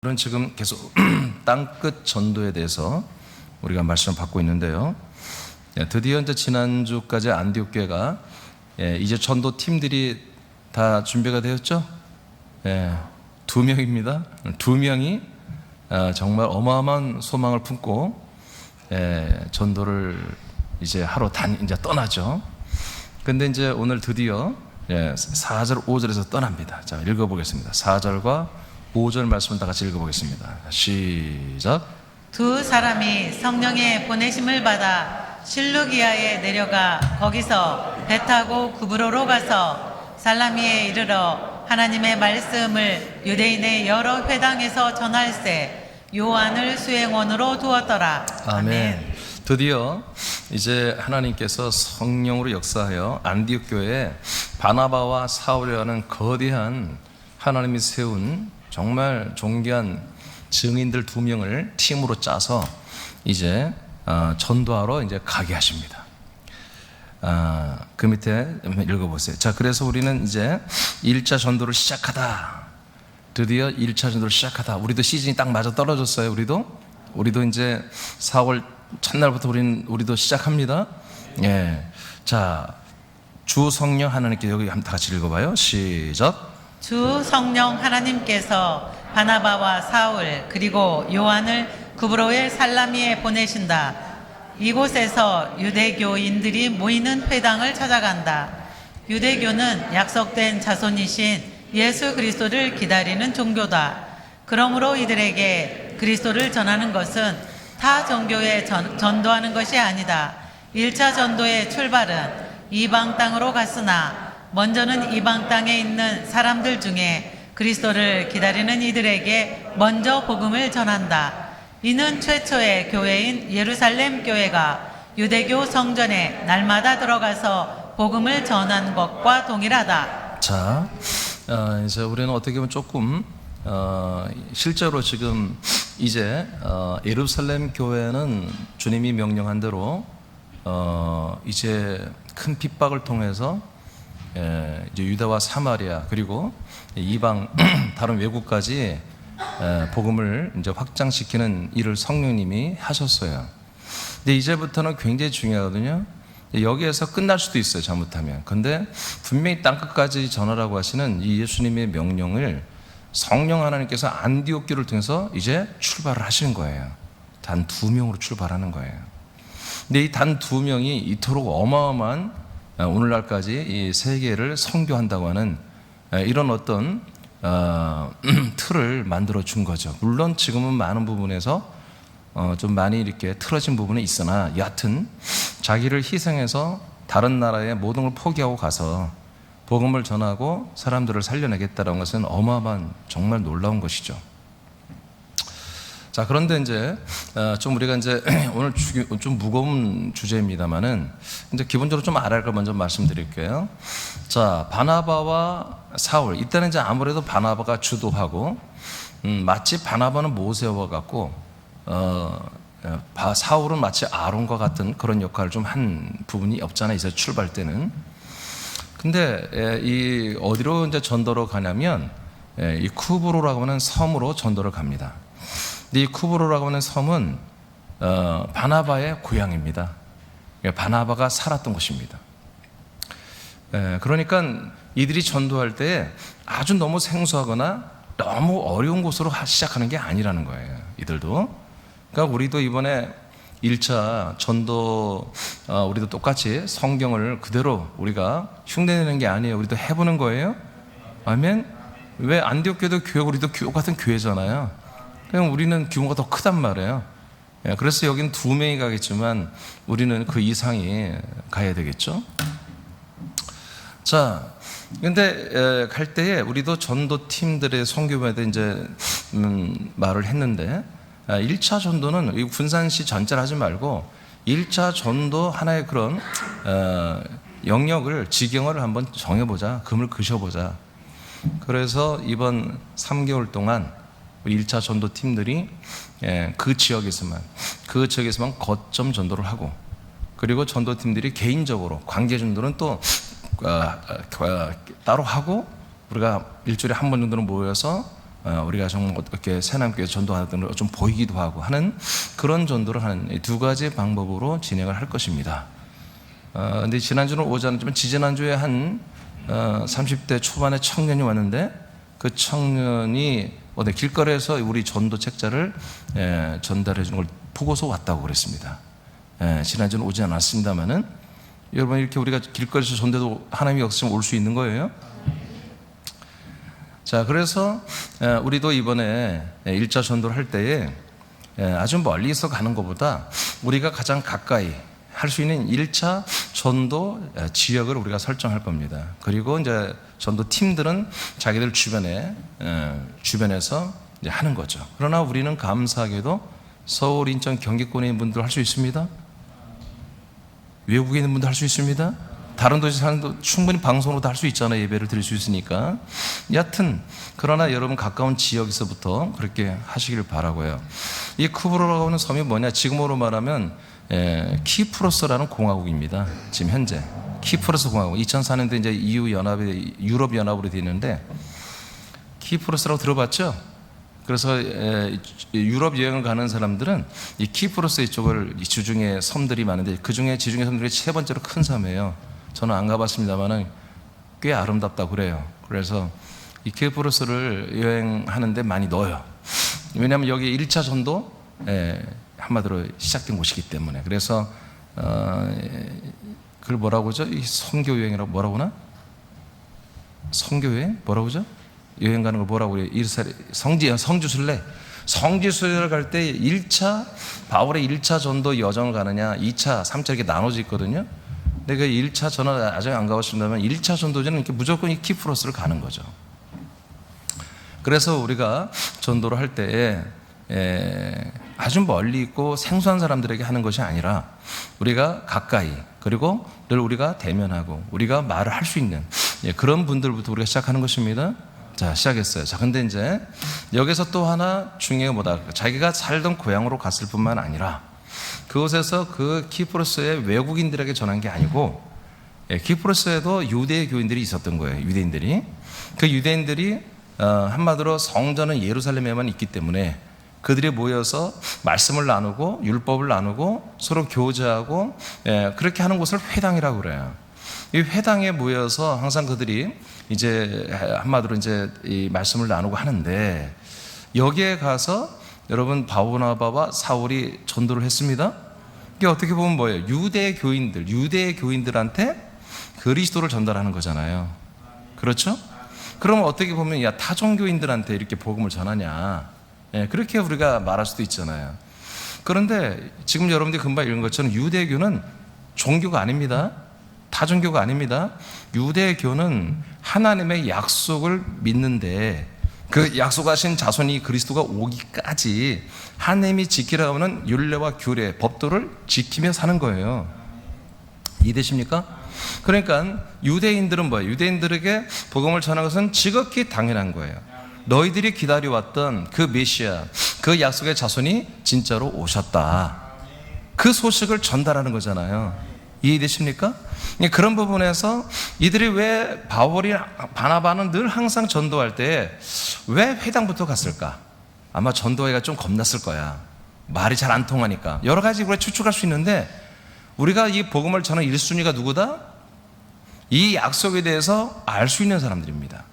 우리는 지금 계속 땅끝 전도에 대해서 우리가 말씀을 받고 있는데요. 드디어 이제 지난주까지 안디옥 교회가 이제 전도 팀들이 다 준비가 되었죠. 2명입니다. 2명이 정말 어마어마한 소망을 품고 전도를 이제 하러 이제 떠나죠. 근데 이제 오늘 드디어 4절 5절에서 떠납니다. 자, 읽어보겠습니다. 4절과 5절 말씀을 다 같이 읽어보겠습니다. 시작. 두 사람이 성령의 보내심을 받아 실루기아에 내려가 거기서 배 타고 구브로로 가서 살라미에 이르러 하나님의 말씀을 유대인의 여러 회당에서 전할세 요한을 수행원으로 두었더라. 아멘. 드디어 이제 하나님께서 성령으로 역사하여 안디옥 교회에 바나바와 사울이라는 거대한 하나님이 세운 정말 존귀한 증인들 2명을 팀으로 짜서 이제 전도하러 이제 가게 하십니다. 그 밑에 읽어보세요. 자, 그래서 우리는 이제 1차 전도를 시작하다. 드디어 1차 전도를 시작하다. 우리도 시즌이 딱 맞아 떨어졌어요. 우리도 이제 4월 첫날부터 우리도 시작합니다. 자, 주 성령 하나님께 여기 한번 다 같이 읽어봐요. 시작. 주 성령 하나님께서 바나바와 사울 그리고 요한을 구브로의 살라미에 보내신다. 이곳에서 유대교인들이 모이는 회당을 찾아간다. 유대교는 약속된 자손이신 예수 그리스도를 기다리는 종교다. 그러므로 이들에게 그리스도를 전하는 것은 타 종교에 전도하는 것이 아니다. 1차 전도의 출발은 이방 땅으로 갔으나 먼저는 이방 땅에 있는 사람들 중에 그리스도를 기다리는 이들에게 먼저 복음을 전한다. 이는 최초의 교회인 예루살렘 교회가 유대교 성전에 날마다 들어가서 복음을 전한 것과 동일하다. 자, 이제 우리는 어떻게 보면 조금 실제로 지금 이제 예루살렘 교회는 주님이 명령한 대로 이제 큰 핍박을 통해서 이제 유다와 사마리아 그리고 이방 다른 외국까지 복음을 이제 확장시키는 일을 성령님이 하셨어요. 근데 이제부터는 굉장히 중요하거든요. 여기에서 끝날 수도 있어요, 잘못하면. 근데 분명히 땅끝까지 전하라고 하시는 이 예수님의 명령을 성령 하나님께서 안디옥 교를 통해서 이제 출발을 하시는 거예요. 단 2명으로 출발하는 거예요. 근데 이 단 2명이 이토록 어마어마한 오늘날까지 이 세계를 선교한다고 하는 이런 어떤 틀을 만들어 준 거죠. 물론 지금은 많은 부분에서 좀 많이 이렇게 틀어진 부분은 있으나 여하튼 자기를 희생해서 다른 나라의 모든 걸 포기하고 가서 복음을 전하고 사람들을 살려내겠다는 것은 어마어마한 정말 놀라운 것이죠. 자, 그런데 이제 좀 우리가 이제 오늘 좀 무거운 주제입니다만은 이제 기본적으로 좀 알아야 할 걸 먼저 말씀드릴게요. 자, 바나바와 사울, 이때는 이제 아무래도 바나바가 주도하고 마치 바나바는 모세와 같고 사울은 마치 아론과 같은 그런 역할을 좀 한 부분이 없잖아요. 이제 출발 때는. 근데 이 어디로 이제 전도로 가냐면 이 쿠브로라고 하는 섬으로 전도를 갑니다. 이 쿠브로라고 하는 섬은 바나바의 고향입니다. 바나바가 살았던 곳입니다. 그러니까 이들이 전도할 때 아주 너무 생소하거나 너무 어려운 곳으로 시작하는 게 아니라는 거예요. 이들도. 그러니까 우리도 이번에 1차 전도 우리도 똑같이 성경을 그대로 우리가 흉내내는 게 아니에요. 우리도 해보는 거예요. 아멘. 왜 안디옥 교회도 교회, 우리도 교회 같은 교회잖아요. 그냥 우리는 규모가 더 크단 말이에요. 그래서 여긴 2명이 가겠지만 우리는 그 이상이 가야 되겠죠. 자, 근데 갈 때에 우리도 전도팀들의 선교부에 이제 말을 했는데 1차 전도는 이 분산시 전자를 하지 말고 1차 전도 하나의 그런 영역을 지경을 한번 정해보자. 금을 그셔보자. 그래서 이번 3개월 동안 우리 1차 전도팀들이 그 지역에서만 거점 전도를 하고 그리고 전도팀들이 개인적으로 관계 전도는 또 따로 하고 우리가 일주일에 한 번 정도는 모여서 우리가 정말 어떻게 새남교회 전도하는 걸 좀 보이기도 하고 하는 그런 전도를 하는 두 가지 방법으로 진행을 할 것입니다. 근데 지난주는 오지 않았지만 지지난주에 한 30대 초반의 청년이 왔는데 그 청년이 길거리에서 우리 전도 책자를 전달해 주는 걸 보고서 왔다고 그랬습니다. 지난주는 오지 않았습니다만은 여러분 이렇게 우리가 길거리에서 전도도 하나님이 없으면 올 수 있는 거예요. 자, 그래서 우리도 이번에 1차 전도를 할 때에 아주 멀리서 가는 것보다 우리가 가장 가까이 할 수 있는 1차 전도 지역을 우리가 설정할 겁니다. 그리고 이제 전도 팀들은 자기들 주변에서 이제 하는 거죠. 그러나 우리는 감사하게도 서울, 인천, 경기권에 있는 분들 할 수 있습니다. 외국에 있는 분들 할 수 있습니다. 다른 도시 사는 분도 충분히 방송으로도 할 수 있잖아요. 예배를 드릴 수 있으니까. 여하튼 그러나 여러분 가까운 지역에서부터 그렇게 하시길 바라고요. 이 쿠브로라고 하는 섬이 뭐냐? 지금으로 말하면 키프로스라는 공화국입니다. 지금 현재 키프로스 공화국 2004년도에 이제 EU 연합이 유럽 연합으로 되어 있는데 키프로스라고 들어봤죠? 그래서 유럽 여행을 가는 사람들은 이 키프로스 이쪽을 지중해 섬들이 많은데 그 중에 지중해 섬들이 세 번째로 큰 섬이에요. 저는 안 가봤습니다만은 꽤 아름답다고 그래요. 그래서 이 키프로스를 여행하는데 많이 넣어요. 왜냐하면 여기 1차 전도 한마디로 시작된 곳이기 때문에. 그래서 그걸 뭐라고 하죠? 이 선교 여행이라고 뭐라고 하나? 선교 여행? 뭐라고 하죠? 여행 가는 걸 뭐라고 그래요? 성지순례. 성지순례를 갈 때 1차 바울의 1차 전도 여정을 가느냐 2차, 3차 이렇게 나눠져 있거든요. 근데 그 1차 저는 아직 안 가봤습니다만 1차 전도제는 이렇게 무조건 이 키프로스를 가는 거죠. 그래서 우리가 전도를 할 때에 아주 멀리 있고 생소한 사람들에게 하는 것이 아니라 우리가 가까이 그리고 늘 우리가 대면하고 우리가 말을 할 수 있는 그런 분들부터 우리가 시작하는 것입니다. 자, 시작했어요. 자, 근데 이제 여기서 또 하나 중요한 게 뭐다? 자기가 살던 고향으로 갔을 뿐만 아니라 그곳에서 그 키프로스의 외국인들에게 전한 게 아니고 키프로스에도 유대 교인들이 있었던 거예요. 유대인들이. 그 유대인들이 한마디로 성전은 예루살렘에만 있기 때문에 그들이 모여서 말씀을 나누고 율법을 나누고 서로 교제하고 그렇게 하는 곳을 회당이라고 그래요. 이 회당에 모여서 항상 그들이 이제 한마디로 이제 이 말씀을 나누고 하는데 여기에 가서 여러분 바오나바와 사울이 전도를 했습니다. 이게 어떻게 보면 뭐예요? 유대 교인들한테 그리스도를 전달하는 거잖아요. 그렇죠? 그러면 어떻게 보면 야 타종교인들한테 이렇게 복음을 전하냐? 그렇게 우리가 말할 수도 있잖아요. 그런데 지금 여러분들이 금방 읽은 것처럼 유대교는 종교가 아닙니다. 타종교가 아닙니다. 유대교는 하나님의 약속을 믿는데 그 약속하신 자손이 그리스도가 오기까지 하나님이 지키라고 하는 율례와 규례, 법도를 지키며 사는 거예요. 이해되십니까? 그러니까 유대인들은 뭐예요? 유대인들에게 복음을 전하는 것은 지극히 당연한 거예요. 너희들이 기다려왔던 그 메시아, 그 약속의 자손이 진짜로 오셨다. 그 소식을 전달하는 거잖아요. 이해되십니까? 그런 부분에서 이들이 왜 바울이 바나바는 늘 항상 전도할 때 왜 회당부터 갔을까? 아마 전도회가 좀 겁났을 거야. 말이 잘 안 통하니까. 여러 가지 우리가 추측할 수 있는데 우리가 이 복음을 전하는 1순위가 누구다? 이 약속에 대해서 알 수 있는 사람들입니다.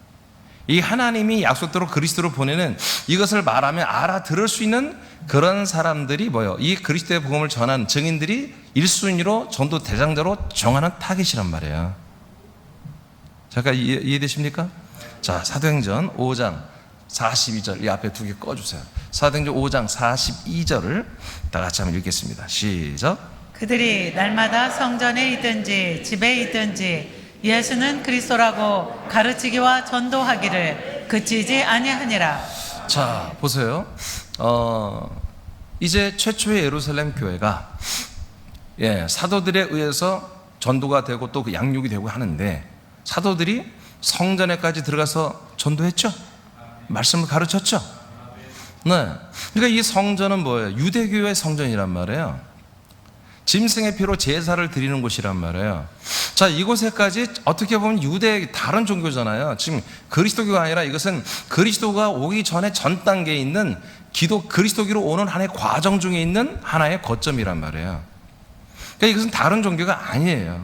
이 하나님이 약속대로 그리스도를 보내는 이것을 말하면 알아들을 수 있는 그런 사람들이 뭐예요? 이 그리스도의 복음을 전한 증인들이 1순위로 전도 대장자로 정하는 타겟이란 말이에요. 잠깐 이해되십니까? 자, 사도행전 5장 42절 이 앞에 두 개 꺼주세요. 사도행전 5장 42절을 다 같이 한번 읽겠습니다. 시작. 그들이 날마다 성전에 있든지 집에 있든지 예수는 그리스도라고 가르치기와 전도하기를 그치지 아니하니라. 자, 보세요. 이제 최초의 예루살렘 교회가 사도들에 의해서 전도가 되고 또 그 양육이 되고 하는데 사도들이 성전에까지 들어가서 전도했죠. 말씀을 가르쳤죠. 네. 그러니까 이 성전은 뭐예요? 유대교의 성전이란 말이에요. 짐승의 피로 제사를 드리는 곳이란 말이에요. 자, 이곳에까지 어떻게 보면 유대 다른 종교잖아요. 지금 그리스도교가 아니라 이것은 그리스도가 오기 전에 전 단계에 있는 그리스도교로 오는 하나의 과정 중에 있는 하나의 거점이란 말이에요. 그러니까 이것은 다른 종교가 아니에요.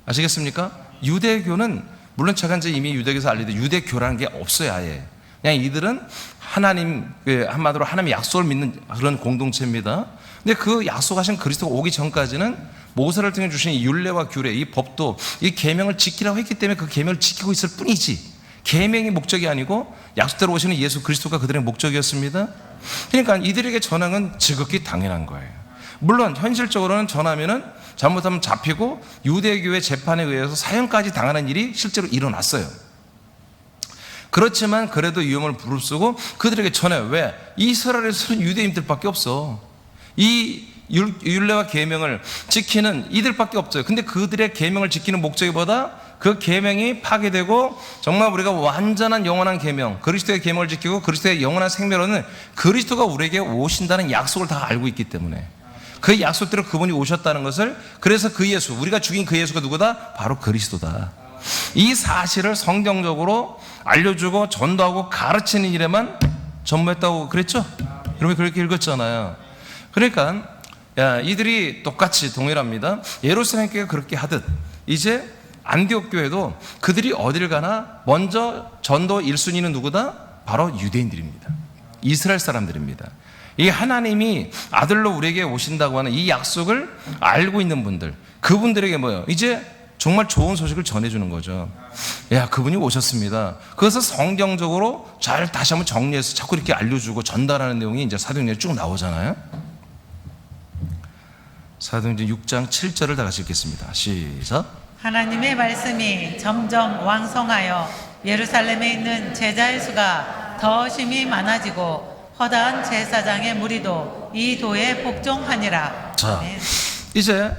아시겠습니까? 유대교는 물론 제가 이제 이미 유대교에서 알려드린 유대교라는 게 없어요, 아예. 그냥 이들은 하나님, 한마디로 하나님의 약속을 믿는 그런 공동체입니다. 근데 그 약속하신 그리스도가 오기 전까지는 모세를 통해 주신 이 율례와 규례, 이 법도 이 계명을 지키라고 했기 때문에 그 계명을 지키고 있을 뿐이지, 계명이 목적이 아니고 약속대로 오시는 예수 그리스도가 그들의 목적이었습니다. 그러니까 이들에게 전항은 지극히 당연한 거예요. 물론 현실적으로는 전하면은 잘못하면 잡히고 유대교의 재판에 의해서 사형까지 당하는 일이 실제로 일어났어요. 그렇지만 그래도 위험을 무릅쓰고 그들에게 전해요. 왜? 이스라엘에서는 유대인들밖에 없어. 이 율례와 계명을 지키는 이들밖에 없어요. 근데 그들의 계명을 지키는 목적보다 그 계명이 파괴되고 정말 우리가 완전한 영원한 계명, 그리스도의 계명을 지키고 그리스도의 영원한 생명으로는 그리스도가 우리에게 오신다는 약속을 다 알고 있기 때문에 그 약속대로 그분이 오셨다는 것을, 그래서 그 예수, 우리가 죽인 그 예수가 누구다? 바로 그리스도다. 이 사실을 성경적으로 알려주고 전도하고 가르치는 일에만 전무했다고 그랬죠? 여러분 그렇게 읽었잖아요. 그러니까 이들이 똑같이 동일합니다. 예루살렘 교회가 그렇게 하듯 이제 안디옥 교회도 그들이 어딜 가나 먼저 전도 1순위는 누구다? 바로 유대인들입니다. 이스라엘 사람들입니다. 이 하나님이 아들로 우리에게 오신다고 하는 이 약속을 알고 있는 분들, 그분들에게 뭐예요? 이제 정말 좋은 소식을 전해주는 거죠. 야, 그분이 오셨습니다. 그것을 성경적으로 잘 다시 한번 정리해서 자꾸 이렇게 알려주고 전달하는 내용이 이제 사도행전에 쭉 나오잖아요. 사도행전 6장 7절을 다 같이 읽겠습니다. 시작. 하나님의 말씀이 점점 왕성하여 예루살렘에 있는 제자의 수가 더 심히 많아지고 허다한 제사장의 무리도 이 도에 복종하니라. 자, 네. 이제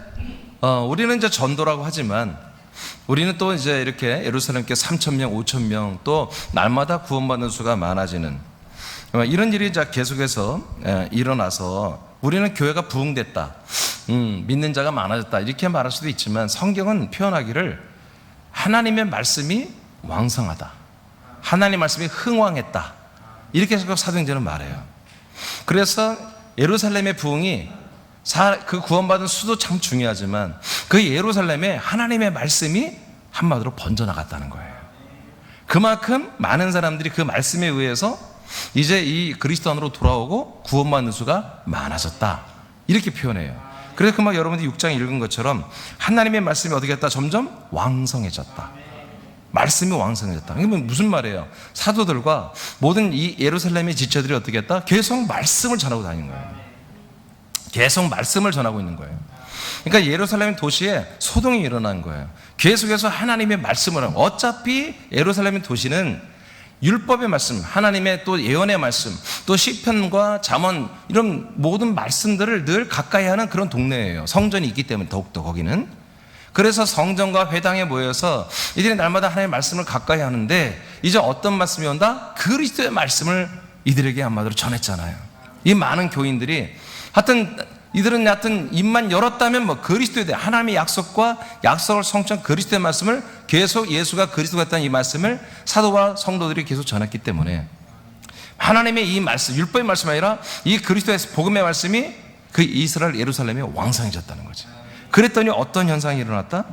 우리는 이제 전도라고 하지만 우리는 또 이제 이렇게 예루살렘께 3,000명, 5,000명 또 날마다 구원받는 수가 많아지는 이런 일이 이제 계속해서 일어나서 우리는 교회가 부흥됐다, 믿는 자가 많아졌다 이렇게 말할 수도 있지만 성경은 표현하기를 하나님의 말씀이 왕성하다, 하나님의 말씀이 흥왕했다 이렇게 해서 사도행전은 말해요. 그래서 예루살렘의 부흥이 그 구원받은 수도 참 중요하지만 그 예루살렘에 하나님의 말씀이 한마디로 번져나갔다는 거예요. 그만큼 많은 사람들이 그 말씀에 의해서 이제 이 그리스도 안으로 돌아오고 구원받는 수가 많아졌다 이렇게 표현해요. 그래서 금방 여러분들이 6장 읽은 것처럼 하나님의 말씀이 어떻게 했다? 점점 왕성해졌다. 말씀이 왕성해졌다. 이게 무슨 말이에요? 사도들과 모든 이 예루살렘의 지체들이 어떻게 했다? 계속 말씀을 전하고 다니는 거예요. 계속 말씀을 전하고 있는 거예요. 그러니까 예루살렘 도시에 소동이 일어난 거예요. 계속해서 하나님의 말씀을 하고, 어차피 예루살렘 도시는 율법의 말씀, 하나님의 또 예언의 말씀, 또 시편과 잠언 이런 모든 말씀들을 늘 가까이 하는 그런 동네예요. 성전이 있기 때문에 더욱더 거기는. 그래서 성전과 회당에 모여서 이들이 날마다 하나님의 말씀을 가까이 하는데 이제 어떤 말씀이 온다? 그리스도의 말씀을 이들에게 한마디로 전했잖아요. 이 많은 교인들이 이들은 입만 열었다면 뭐 그리스도에 대해 하나님의 약속과 약속을 성취한 그리스도의 말씀을 계속 예수가 그리스도가 했다는 이 말씀을 사도와 성도들이 계속 전했기 때문에 하나님의 이 말씀, 율법의 말씀이 아니라 이 그리스도의 복음의 말씀이 그 이스라엘 예루살렘에 왕성해졌다는 거죠. 그랬더니 어떤 현상이 일어났다?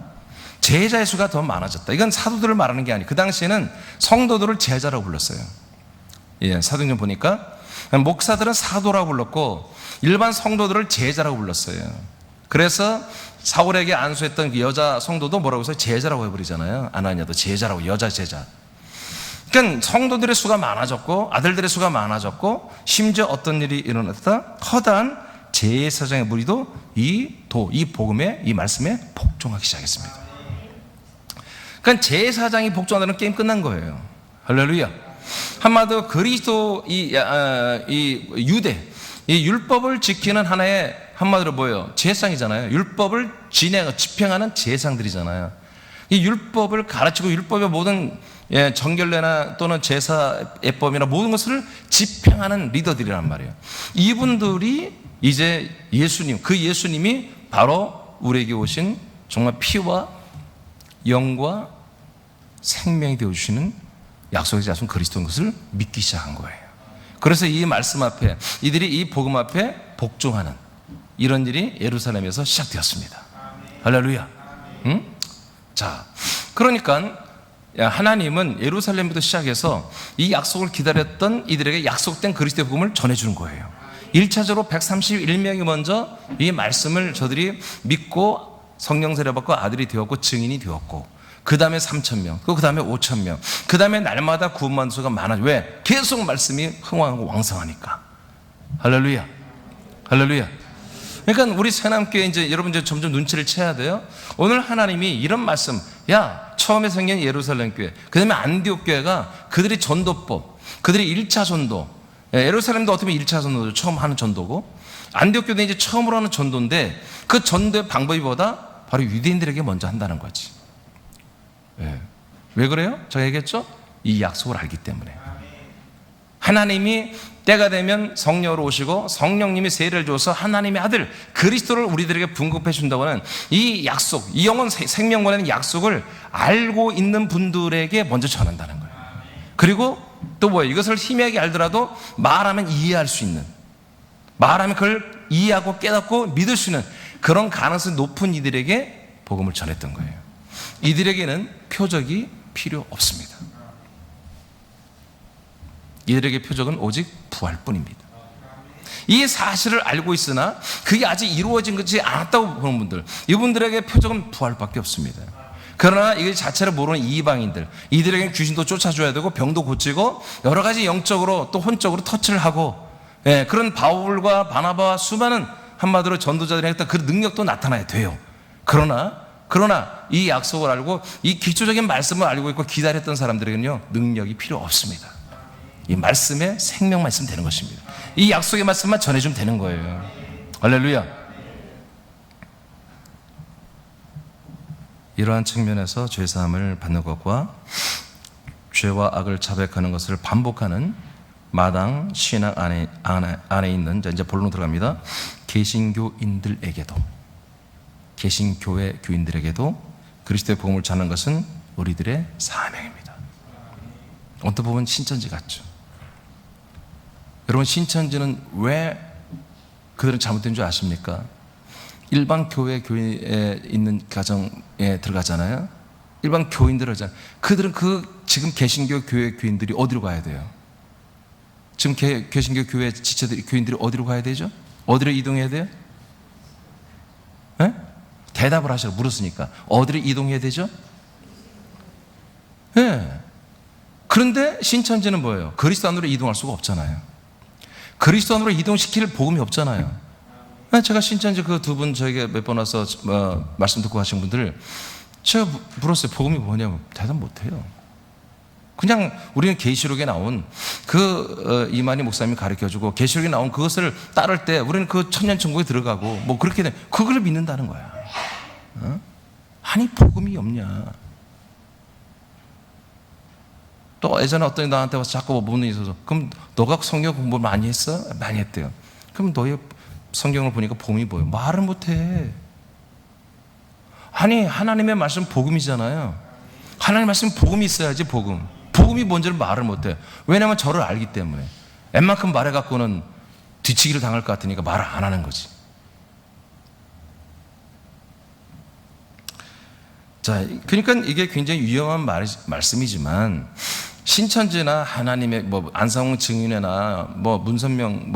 제자의 수가 더 많아졌다. 이건 사도들을 말하는 게 아니에요. 그 당시에는 성도들을 제자라고 불렀어요. 예, 사도행전 보니까 목사들은 사도라고 불렀고 일반 성도들을 제자라고 불렀어요. 그래서 사울에게 안수했던 그 여자 성도도 뭐라고 해서 제자라고 해버리잖아요. 아나니아도 제자라고, 여자 제자. 그러니까 성도들의 수가 많아졌고 아들들의 수가 많아졌고 심지어 어떤 일이 일어났다? 허다한 제사장의 무리도 이 복음에, 이 말씀에 복종하기 시작했습니다. 그러니까 제사장이 복종하다는 게임 끝난 거예요. 할렐루야. 한마디로 그리스도 이 유대, 이 율법을 지키는 하나의 한마디로 뭐예요? 제사장이잖아요. 율법을 집행하는 제사장들이잖아요. 이 율법을 가르치고 율법의 모든 정결례나 또는 제사 예법이나 모든 것을 집행하는 리더들이란 말이에요. 이분들이 이제 예수님이 바로 우리에게 오신 정말 피와 영과 생명이 되어주시는 약속의 자손 그리스도인 것을 믿기 시작한 거예요. 그래서 이 말씀 앞에, 이들이 이 복음 앞에 복종하는 이런 일이 예루살렘에서 시작되었습니다. 할렐루야. 응? 자, 그러니까 하나님은 예루살렘부터 시작해서 이 약속을 기다렸던 이들에게 약속된 그리스도의 복음을 전해주는 거예요. 1차적으로 131명이 먼저 이 말씀을 저들이 믿고 성령 세례 받고 아들이 되었고 증인이 되었고, 그 다음에 3,000명, 그 다음에 5,000명, 그 다음에 날마다 구원받는 수가 많아져. 왜? 계속 말씀이 흥왕하고 왕성하니까. 할렐루야. 할렐루야. 그러니까 우리 새남교회 이제 여러분 이제 점점 눈치를 채야 돼요. 오늘 하나님이 이런 말씀, 야, 처음에 생긴 예루살렘 교회, 그 다음에 안디옥 교회가 그들이 전도법, 그들이 1차 전도, 예루살렘도 어떻게 보면 1차 전도죠. 처음 하는 전도고, 안디옥 교회는 이제 처음으로 하는 전도인데 그 전도의 방법이 뭐다? 바로 유대인들에게 먼저 한다는 거지. 왜 그래요? 제가 얘기했죠? 이 약속을 알기 때문에. 하나님이 때가 되면 성령으로 오시고 성령님이 세례를 줘서 하나님의 아들 그리스도를 우리들에게 분급해 준다고 하는 이 약속, 이 영원 생명권의 약속을 알고 있는 분들에게 먼저 전한다는 거예요. 그리고 또 뭐예요? 이것을 희미하게 알더라도 말하면 이해할 수 있는, 말하면 그걸 이해하고 깨닫고 믿을 수 있는 그런 가능성이 높은 이들에게 복음을 전했던 거예요. 이들에게는 표적이 필요 없습니다. 이들에게 표적은 오직 부활뿐입니다. 이 사실을 알고 있으나 그게 아직 이루어진 것이 않았다고 보는 분들, 이분들에게 표적은 부활밖에 없습니다. 그러나 이 자체를 모르는 이방인들, 이들에게는 귀신도 쫓아줘야 되고 병도 고치고 여러 가지 영적으로 또 혼적으로 터치를 하고, 그런 바울과 바나바와 수많은 한마디로 전도자들이 했던 그 능력도 나타나야 돼요. 그러나 이 약속을 알고 이 기초적인 말씀을 알고 있고 기다렸던 사람들에게는요, 능력이 필요 없습니다. 이 말씀에 생명만 있으면 되는 것입니다. 이 약속의 말씀만 전해주면 되는 거예요. 할렐루야. 이러한 측면에서 죄사함을 받는 것과 죄와 악을 자백하는 것을 반복하는 마당 신학 안에 있는, 이제 본론으로 들어갑니다. 개신교인들에게도, 개신교회 교인들에게도 그리스도의 복음을 전하는 것은 우리들의 사명입니다. 어떤 부분 신천지 같죠. 여러분, 신천지는 왜 그들은 잘못된 줄 아십니까? 일반 교회에 있는 가정에 들어가잖아요. 일반 교인들 하잖아요. 그들은 지금 개신교 교회 교인들이 어디로 가야 돼요? 지금 개신교 교회 지체들 교인들이 어디로 가야 되죠? 어디로 이동해야 돼요? 대답을 하시라고 물었으니까. 어디로 이동해야 되죠? 그런데 신천지는 뭐예요? 그리스도 안으로 이동할 수가 없잖아요. 그리스도 안으로 이동시킬 복음이 없잖아요. 제가 신천지 그 두 분 저에게 몇 번 와서 말씀 듣고 하신 분들 제가 물었어요. 복음이 뭐냐고. 대답 못해요. 그냥 우리는 계시록에 나온 이만희 목사님이 가르쳐주고 계시록에 나온 그것을 따를 때 우리는 그 천년천국에 들어가고 뭐 그렇게 돼. 그걸 믿는다는 거야. 아니 복음이 없냐. 또 예전에 어떤 나한테 와서 자꾸 묻는 게 있어서, 그럼 너가 성경 공부 많이 했어? 많이 했대요. 그럼 너의 성경을 보니까 복음이 뭐예요? 말을 못해. 아니 하나님의 말씀 복음이잖아요. 하나님의 말씀 복음이 있어야지. 복음이 뭔지를 말을 못해. 왜냐하면 저를 알기 때문에. 웬만큼 말해갖고는 뒤치기를 당할 것 같으니까 말을 안 하는 거지. 자, 그러니까 이게 굉장히 위험한 말씀이지만 신천지나 하나님의 안상홍 증인회나 문선명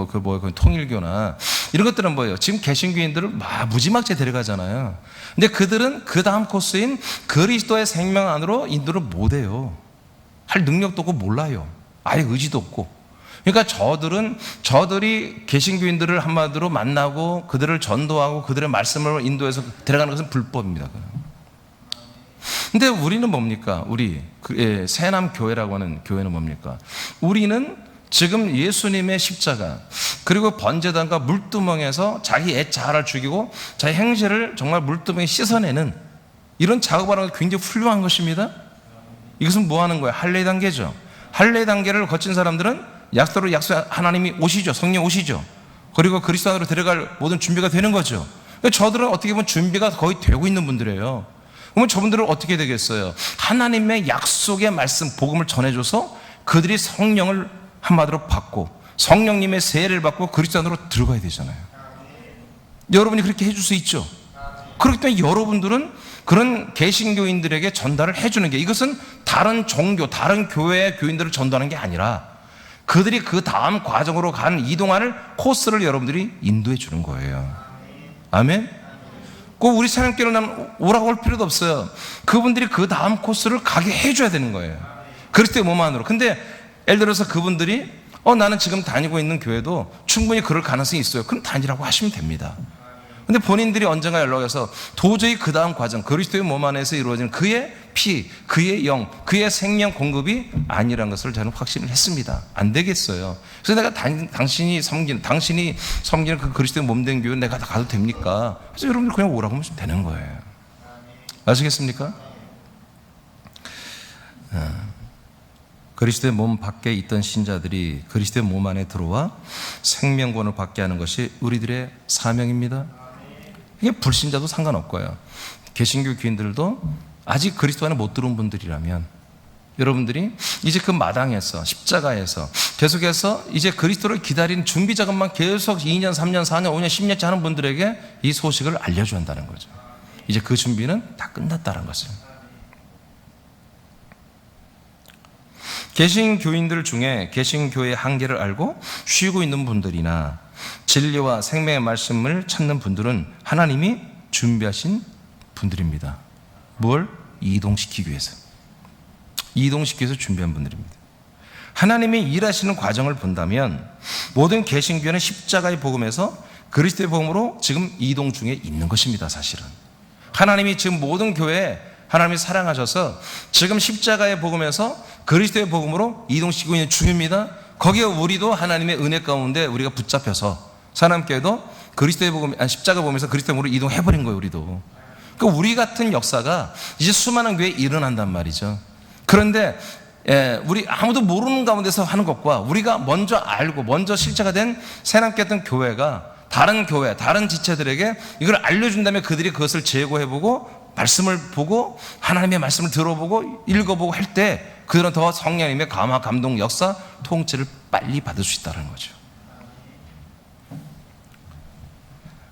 통일교나 이런 것들은 뭐예요? 지금 개신교인들을 무지막지에 데려가잖아요. 근데 그들은 그 다음 코스인 그리스도의 생명 안으로 인도를 못해요. 할 능력도 없고 몰라요. 아예 의지도 없고. 그러니까 저들이 개신교인들을 한마디로 만나고 그들을 전도하고 그들의 말씀을 인도해서 데려가는 것은 불법입니다. 근데 우리는 뭡니까? 새남교회라고 하는 교회는 뭡니까? 우리는 지금 예수님의 십자가, 그리고 번제단과 물두멍에서 자기 애 자아를 죽이고 자기 행실을 정말 물두멍에 씻어내는 이런 작업을 하는 게 굉장히 훌륭한 것입니다. 이것은 뭐 하는 거예요? 할례 단계죠. 할례 단계를 거친 사람들은 약속으로 하나님이 오시죠. 성령 오시죠. 그리고 그리스도 안으로 데려갈 모든 준비가 되는 거죠. 저들은 어떻게 보면 준비가 거의 되고 있는 분들이에요. 그러면 저분들은 어떻게 되겠어요? 하나님의 약속의 말씀, 복음을 전해줘서 그들이 성령을 한마디로 받고 성령님의 세례를 받고 그리스도 안으로 들어가야 되잖아요. 여러분이 그렇게 해줄 수 있죠. 그렇기 때문에 여러분들은 그런 개신교인들에게 전달을 해주는 게, 이것은 다른 종교, 다른 교회의 교인들을 전도하는 게 아니라 그들이 그 다음 과정으로 가는 이동하는 코스를 여러분들이 인도해 주는 거예요. 아멘? 꼭 우리 새남교회는 오라고 할 필요도 없어요. 그분들이 그 다음 코스를 가게 해줘야 되는 거예요. 그리스도의 몸 안으로. 근데 예를 들어서 그분들이 나는 지금 다니고 있는 교회도 충분히 그럴 가능성이 있어요. 그럼 다니라고 하시면 됩니다. 근데 본인들이 언젠가 연락해서 도저히 그 다음 과정, 그리스도의 몸 안에서 이루어지는 그의 피, 그의 영, 그의 생명 공급이 아니라는 것을 저는 확신을 했습니다. 안 되겠어요. 그래서 내가 당신이 섬기는 그 그리스도의 몸된 교회 내가 다 가도 됩니까? 그래서 여러분들 그냥 오라고 하면 되는 거예요. 아시겠습니까? 그리스도의 몸 밖에 있던 신자들이 그리스도의 몸 안에 들어와 생명권을 받게 하는 것이 우리들의 사명입니다. 이게 불신자도 상관없고요. 개신교 교인들도 아직 그리스도 안에 못 들어온 분들이라면 여러분들이 이제 그 마당에서 십자가에서 계속해서 이제 그리스도를 기다리는 준비 작업만 계속 2년, 3년, 4년, 5년, 10년째 하는 분들에게 이 소식을 알려줘야 한다는 거죠. 이제 그 준비는 다 끝났다는 것을. 개신교인들 중에 개신교의 한계를 알고 쉬고 있는 분들이나 진리와 생명의 말씀을 찾는 분들은 하나님이 준비하신 분들입니다. 뭘? 이동시키기 위해서. 이동시키기 위해서 준비한 분들입니다. 하나님이 일하시는 과정을 본다면 모든 개신교회는 십자가의 복음에서 그리스도의 복음으로 지금 이동 중에 있는 것입니다. 사실은 하나님이 지금 모든 교회에 하나님이 사랑하셔서 지금 십자가의 복음에서 그리스도의 복음으로 이동시키고 있는 중입니다. 거기에 우리도 하나님의 은혜 가운데 우리가 붙잡혀서 사람께도 그리스도의 복음, 십자가 복음에서 그리스도의 복음으로 이동해버린 거예요. 우리도. 그러니까 우리 같은 역사가 이제 수많은 교회에 일어난단 말이죠. 그런데 우리 아무도 모르는 가운데서 하는 것과 우리가 먼저 알고 먼저 실제가 된 새남교 같은 교회가 다른 교회, 다른 지체들에게 이걸 알려준 다음에 그들이 그것을 재고해보고 말씀을 보고 하나님의 말씀을 들어보고 읽어보고 할 때 그들은 더 성령님의 감화, 감동, 역사, 통치를 빨리 받을 수 있다는 거죠.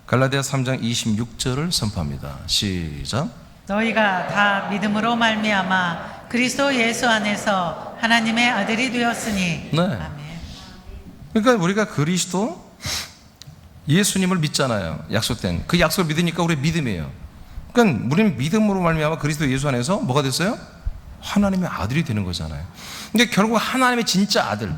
갈라디아 3장 26절을 선포합니다. 시작. 너희가 다 믿음으로 말미암아 그리스도 예수 안에서 하나님의 아들이 되었으니. 네. 아멘. 그러니까 우리가 그리스도 예수님을 믿잖아요. 약속된 그 약속을 믿으니까 우리 믿음이에요. 그러니까 우리는 믿음으로 말미암아 그리스도 예수 안에서 뭐가 됐어요? 하나님의 아들이 되는 거잖아요. 근데 결국 하나님의 진짜 아들,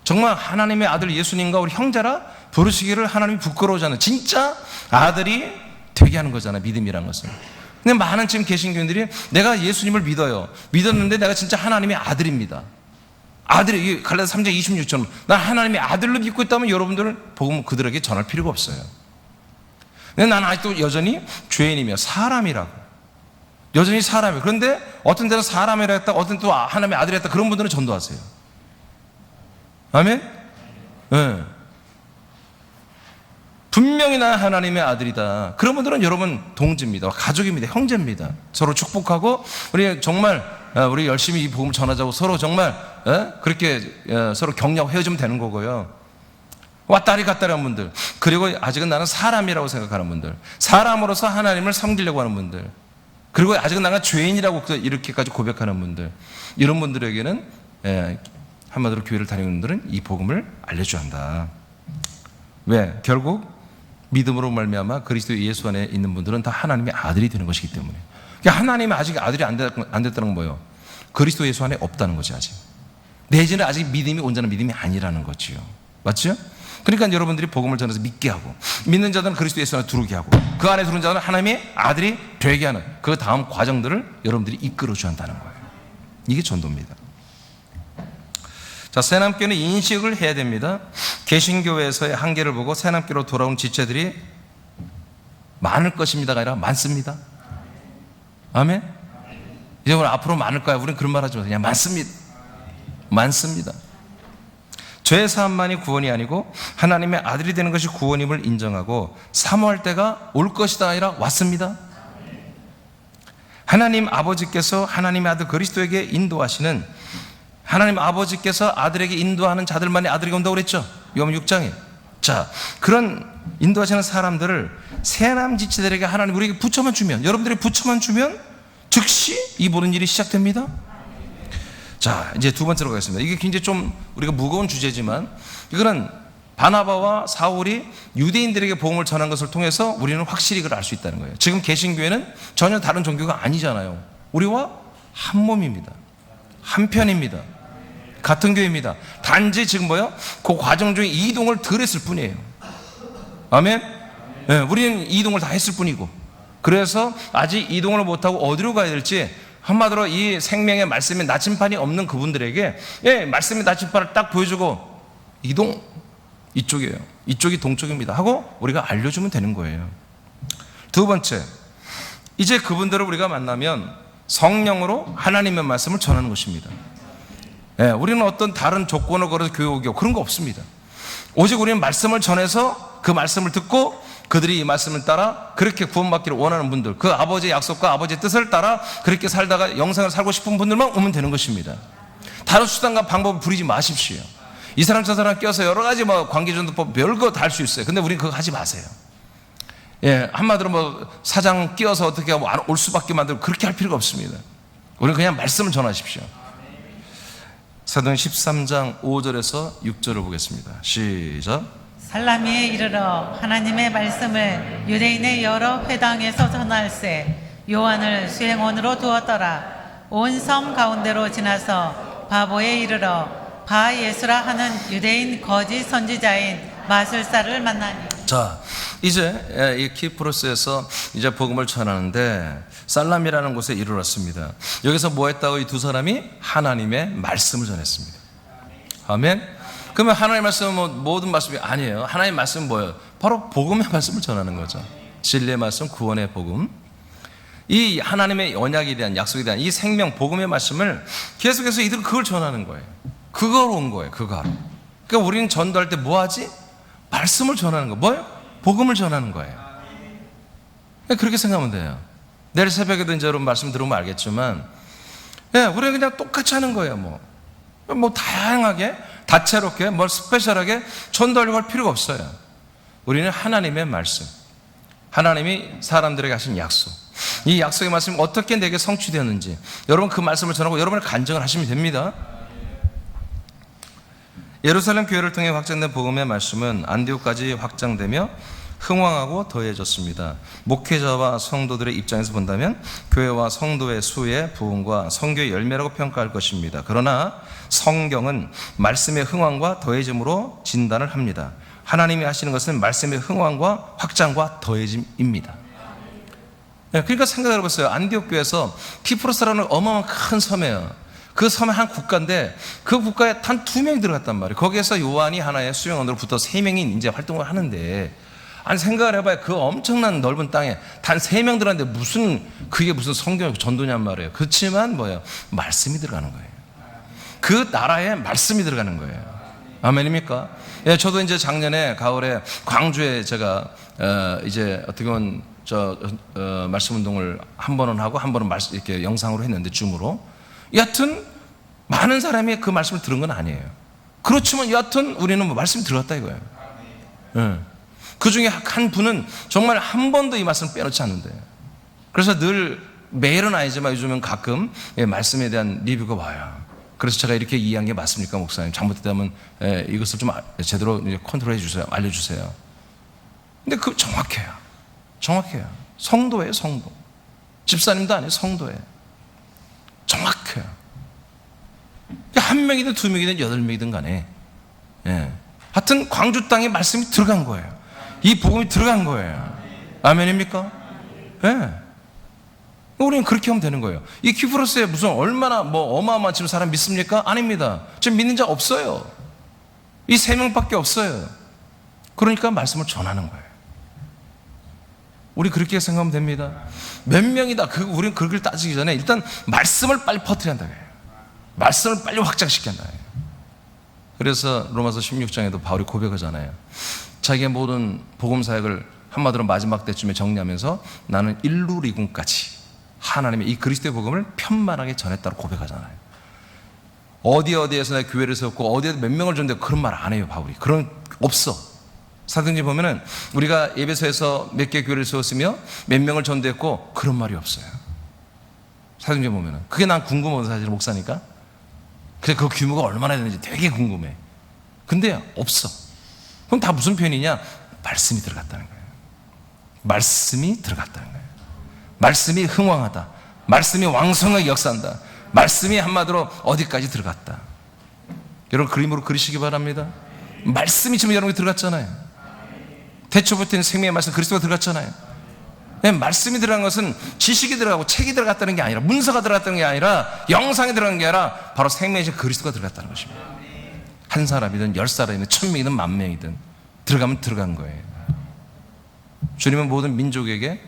정말 하나님의 아들 예수님과 우리 형제라 부르시기를 하나님이 부끄러워하지 않는 진짜 아들이 되게 하는 거잖아요. 믿음이란 것은. 근데 많은 지금 개신교인들이 내가 예수님을 믿었는데 내가 진짜 하나님의 아들입니다. 아들이 갈라디아 3장 26절 난 하나님의 아들로 믿고 있다면 여러분들은 복음 그들에게 전할 필요가 없어요. 근데 나는 아직도 여전히 죄인이며 사람이라고. 여전히 사람이에요. 그런데 어떤 데는 사람이라 했다, 어떤 데는 또 하나님의 아들이 했다. 그런 분들은 전도하세요. 아멘? 네. 분명히 나는 하나님의 아들이다. 그런 분들은 여러분 동지입니다. 가족입니다. 형제입니다. 서로 축복하고 우리 정말 우리 열심히 이 복음을 전하자고 서로 정말 그렇게 서로 격려하고 헤어지면 되는 거고요. 왔다리 갔다리 하는 분들, 그리고 아직은 나는 사람이라고 생각하는 분들, 사람으로서 하나님을 섬기려고 하는 분들, 그리고 아직은 나는 죄인이라고 이렇게까지 고백하는 분들, 이런 분들에게는 한마디로 교회를 다니는 분들은 이 복음을 알려줘야 한다. 왜? 결국 믿음으로 말미암아 그리스도 예수 안에 있는 분들은 다 하나님의 아들이 되는 것이기 때문에. 그러니까 하나님의 아직 아들이 안 됐다는 건 뭐예요? 그리스도 예수 안에 없다는 거지. 아직 내지는 아직 믿음이 온전한 믿음이 아니라는 거지요. 맞죠? 그러니까 여러분들이 복음을 전해서 믿게 하고 믿는 자들은 그리스도 예수 안에 들어오게 하고 그 안에 들어온 자들은 하나님의 아들이 되게 하는 그 다음 과정들을 여러분들이 이끌어줘야 한다는 거예요. 이게 전도입니다. 자, 새남교는 인식을 해야 됩니다. 개신교회에서의 한계를 보고 새남교로 돌아온 지체들이 많을 것입니다가 아니라 많습니다. 아멘? 이제 오늘 앞으로 많을 거야. 우리는 그런 말 하지 마세요. 그냥 많습니다. 많습니다. 죄 사함만이 구원이 아니고 하나님의 아들이 되는 것이 구원임을 인정하고 사모할 때가 올 것이다 아니라 왔습니다. 하나님 아버지께서 하나님의 아들 그리스도에게 인도하시는, 하나님 아버지께서 아들에게 인도하는 자들만이 아들에게 온다고 그랬죠. 요한복음 6장에. 자, 그런 인도하시는 사람들을 새남지체들에게 하나님 우리에게 붙여만 주면, 여러분들이 붙여만 주면 즉시 이 모든 일이 시작됩니다. 자, 이제 두 번째로 가겠습니다. 이게 굉장히 좀 우리가 무거운 주제지만, 이거는 바나바와 사울이 유대인들에게 복음을 전한 것을 통해서 우리는 확실히 그걸 알 수 있다는 거예요. 지금 개신교회는 전혀 다른 종교가 아니잖아요. 우리와 한 몸입니다. 한 편입니다. 같은 교회입니다. 단지 지금 뭐요? 그 과정 중에 이동을 덜 했을 뿐이에요. 아멘? 네, 우리는 이동을 다 했을 뿐이고, 그래서 아직 이동을 못하고 어디로 가야 될지, 한마디로 이 생명의 말씀의 나침판이 없는 그분들에게 말씀의 나침판을 딱 보여주고, 이동 이쪽이에요. 이쪽이 동쪽입니다 하고 우리가 알려주면 되는 거예요. 두 번째, 이제 그분들을 우리가 만나면 성령으로 하나님의 말씀을 전하는 것입니다. 우리는 어떤 다른 조건을 걸어서 교회 오게 그런 거 없습니다. 오직 우리는 말씀을 전해서 그 말씀을 듣고 그들이 이 말씀을 따라 그렇게 구원받기를 원하는 분들, 그 아버지의 약속과 아버지의 뜻을 따라 그렇게 살다가 영생을 살고 싶은 분들만 오면 되는 것입니다. 다른 수단과 방법을 부리지 마십시오. 이 사람 저 사람 껴서 여러 가지 뭐 관계전도법 별거 다 할 수 있어요. 근데 우리는 그거 하지 마세요. 한마디로 뭐 사장 끼어서 어떻게 하고 올 수밖에 만들고 그렇게 할 필요가 없습니다. 우리는 그냥 말씀을 전하십시오. 사도행 13장 5절에서 6절을 보겠습니다. 시작. 살라미에 이르러 하나님의 말씀을 유대인의 여러 회당에서 전할세 요한을 수행원으로 두었더라. 온 섬 가운데로 지나서 바보에 이르러 바 예수라 하는 유대인 거짓 선지자인 마술사를 만나니. 자, 이제 이 키프로스에서 이제 복음을 전하는데 살람이라는 곳에 이르렀습니다. 여기서 뭐 했다고? 이 두 사람이 하나님의 말씀을 전했습니다. 아멘. 그러면 하나님의 말씀은 뭐 모든 말씀이 아니에요. 하나님의 말씀은 뭐예요? 바로 복음의 말씀을 전하는 거죠. 진리의 말씀, 구원의 복음. 이 하나님의 언약에 대한, 약속에 대한 이 생명 복음의 말씀을 계속해서 이들은 그걸 전하는 거예요. 그걸 온 거예요. 그거 하러. 그러니까 우리는 전도할 때 뭐 하지? 말씀을 전하는 거. 뭐예요? 복음을 전하는 거예요. 그렇게 생각하면 돼요. 내일 새벽에도 이제 여러분 말씀 들으면 알겠지만, 우리는 그냥 똑같이 하는 거예요. 뭐 다양하게, 다채롭게, 뭘 스페셜하게 전도하려고 할 필요가 없어요. 우리는 하나님의 말씀, 하나님이 사람들에게 하신 약속, 이 약속의 말씀이 어떻게 내게 성취되었는지 여러분 그 말씀을 전하고 여러분의 간증을 하시면 됩니다. 예루살렘 교회를 통해 확장된 복음의 말씀은 안디옥까지 확장되며 흥왕하고 더해졌습니다. 목회자와 성도들의 입장에서 본다면 교회와 성도의 수의 부흥과 성교의 열매라고 평가할 것입니다. 그러나 성경은 말씀의 흥왕과 더해짐으로 진단을 합니다. 하나님이 하시는 것은 말씀의 흥왕과 확장과 더해짐입니다. 그러니까 생각해 보세요. 안디옥 교회에서 키프로스라는 어마어마한 큰 섬이에요. 그 섬의 한 국가인데 그 국가에 단 2명이 들어갔단 말이에요. 거기에서 요한이 하나의 수용원으로 붙어 3명이 이제 활동을 하는데, 아니 생각을 해봐요. 그 엄청난 넓은 땅에 단 3명 들어갔는데 그게 무슨 성경 전도냔 말이에요. 그렇지만 뭐예요? 말씀이 들어가는 거예요. 그 나라에 말씀이 들어가는 거예요. 아멘입니까? 저도 이제 작년에 가을에 광주에 제가 이제 어떻게 보면 말씀 운동을 한 번은 하고 한 번은 이렇게 영상으로 했는데 줌으로. 여하튼 많은 사람이 그 말씀을 들은 건 아니에요. 그렇지만 여하튼 우리는 말씀이 들었다 이거예요. 그 중에 한 분은 정말 한 번도 이 말씀을 빼놓지 않는데, 그래서 늘 매일은 아니지만 요즘은 가끔 말씀에 대한 리뷰가 와요. 그래서 제가 이렇게 이해한 게 맞습니까 목사님? 잘못됐다면 이것을 좀 제대로 컨트롤해 주세요. 알려주세요. 근데 그 정확해요. 성도예요. 성도. 집사님도 아니에요. 성도예요. 정확해요. 한 명이든 2명이든 8명이든 간에 하여튼 광주 땅에 말씀이 들어간 거예요. 이 복음이 들어간 거예요. 아멘입니까? 우리는 그렇게 하면 되는 거예요. 이 키프로스에 무슨 얼마나 어마어마한 지금 사람 믿습니까? 아닙니다. 지금 믿는 자 없어요. 이 3명밖에 없어요. 그러니까 말씀을 전하는 거예요. 우리 그렇게 생각하면 됩니다. 몇 명이다. 우리는 그걸 따지기 전에 일단 말씀을 빨리 퍼뜨려야 한다. 말씀을 빨리 확장시켜야 한다. 그래서 로마서 16장에도 바울이 고백하잖아요. 자기의 모든 복음 사역을 한마디로 마지막 때쯤에 정리하면서 나는 일루리군까지 하나님의 이 그리스도의 복음을 편만하게 전했다고 고백하잖아요. 어디에서 내가 교회를 세웠고 어디에 몇 명을 줬는데 그런 말 안 해요, 바울이. 그런 없어. 사도행전 보면은 우리가 에베소에서 몇 개 교회를 세웠으며 몇 명을 전도했고 그런 말이 없어요. 사도행전 보면은 그게 난 궁금해서 사실 목사니까. 그래 그 규모가 얼마나 되는지 되게 궁금해. 근데 없어. 그럼 다 무슨 표현이냐? 말씀이 들어갔다는 거예요. 말씀이 들어갔다는 거예요. 말씀이 흥왕하다. 말씀이 왕성하게 역사한다. 말씀이 한마디로 어디까지 들어갔다. 여러분 그림으로 그리시기 바랍니다. 말씀이 지금 여러분이 들어갔잖아요. 태초부터 생명의 말씀 그리스도가 들어갔잖아요. 말씀이 들어간 것은 지식이 들어가고 책이 들어갔다는 게 아니라 문서가 들어갔다는 게 아니라 영상이 들어간 게 아니라 바로 생명의 그리스도가 들어갔다는 것입니다. 한 사람이든 10사람이든 1000명이든 10,000명이든 들어가면 들어간 거예요. 주님은 모든 민족에게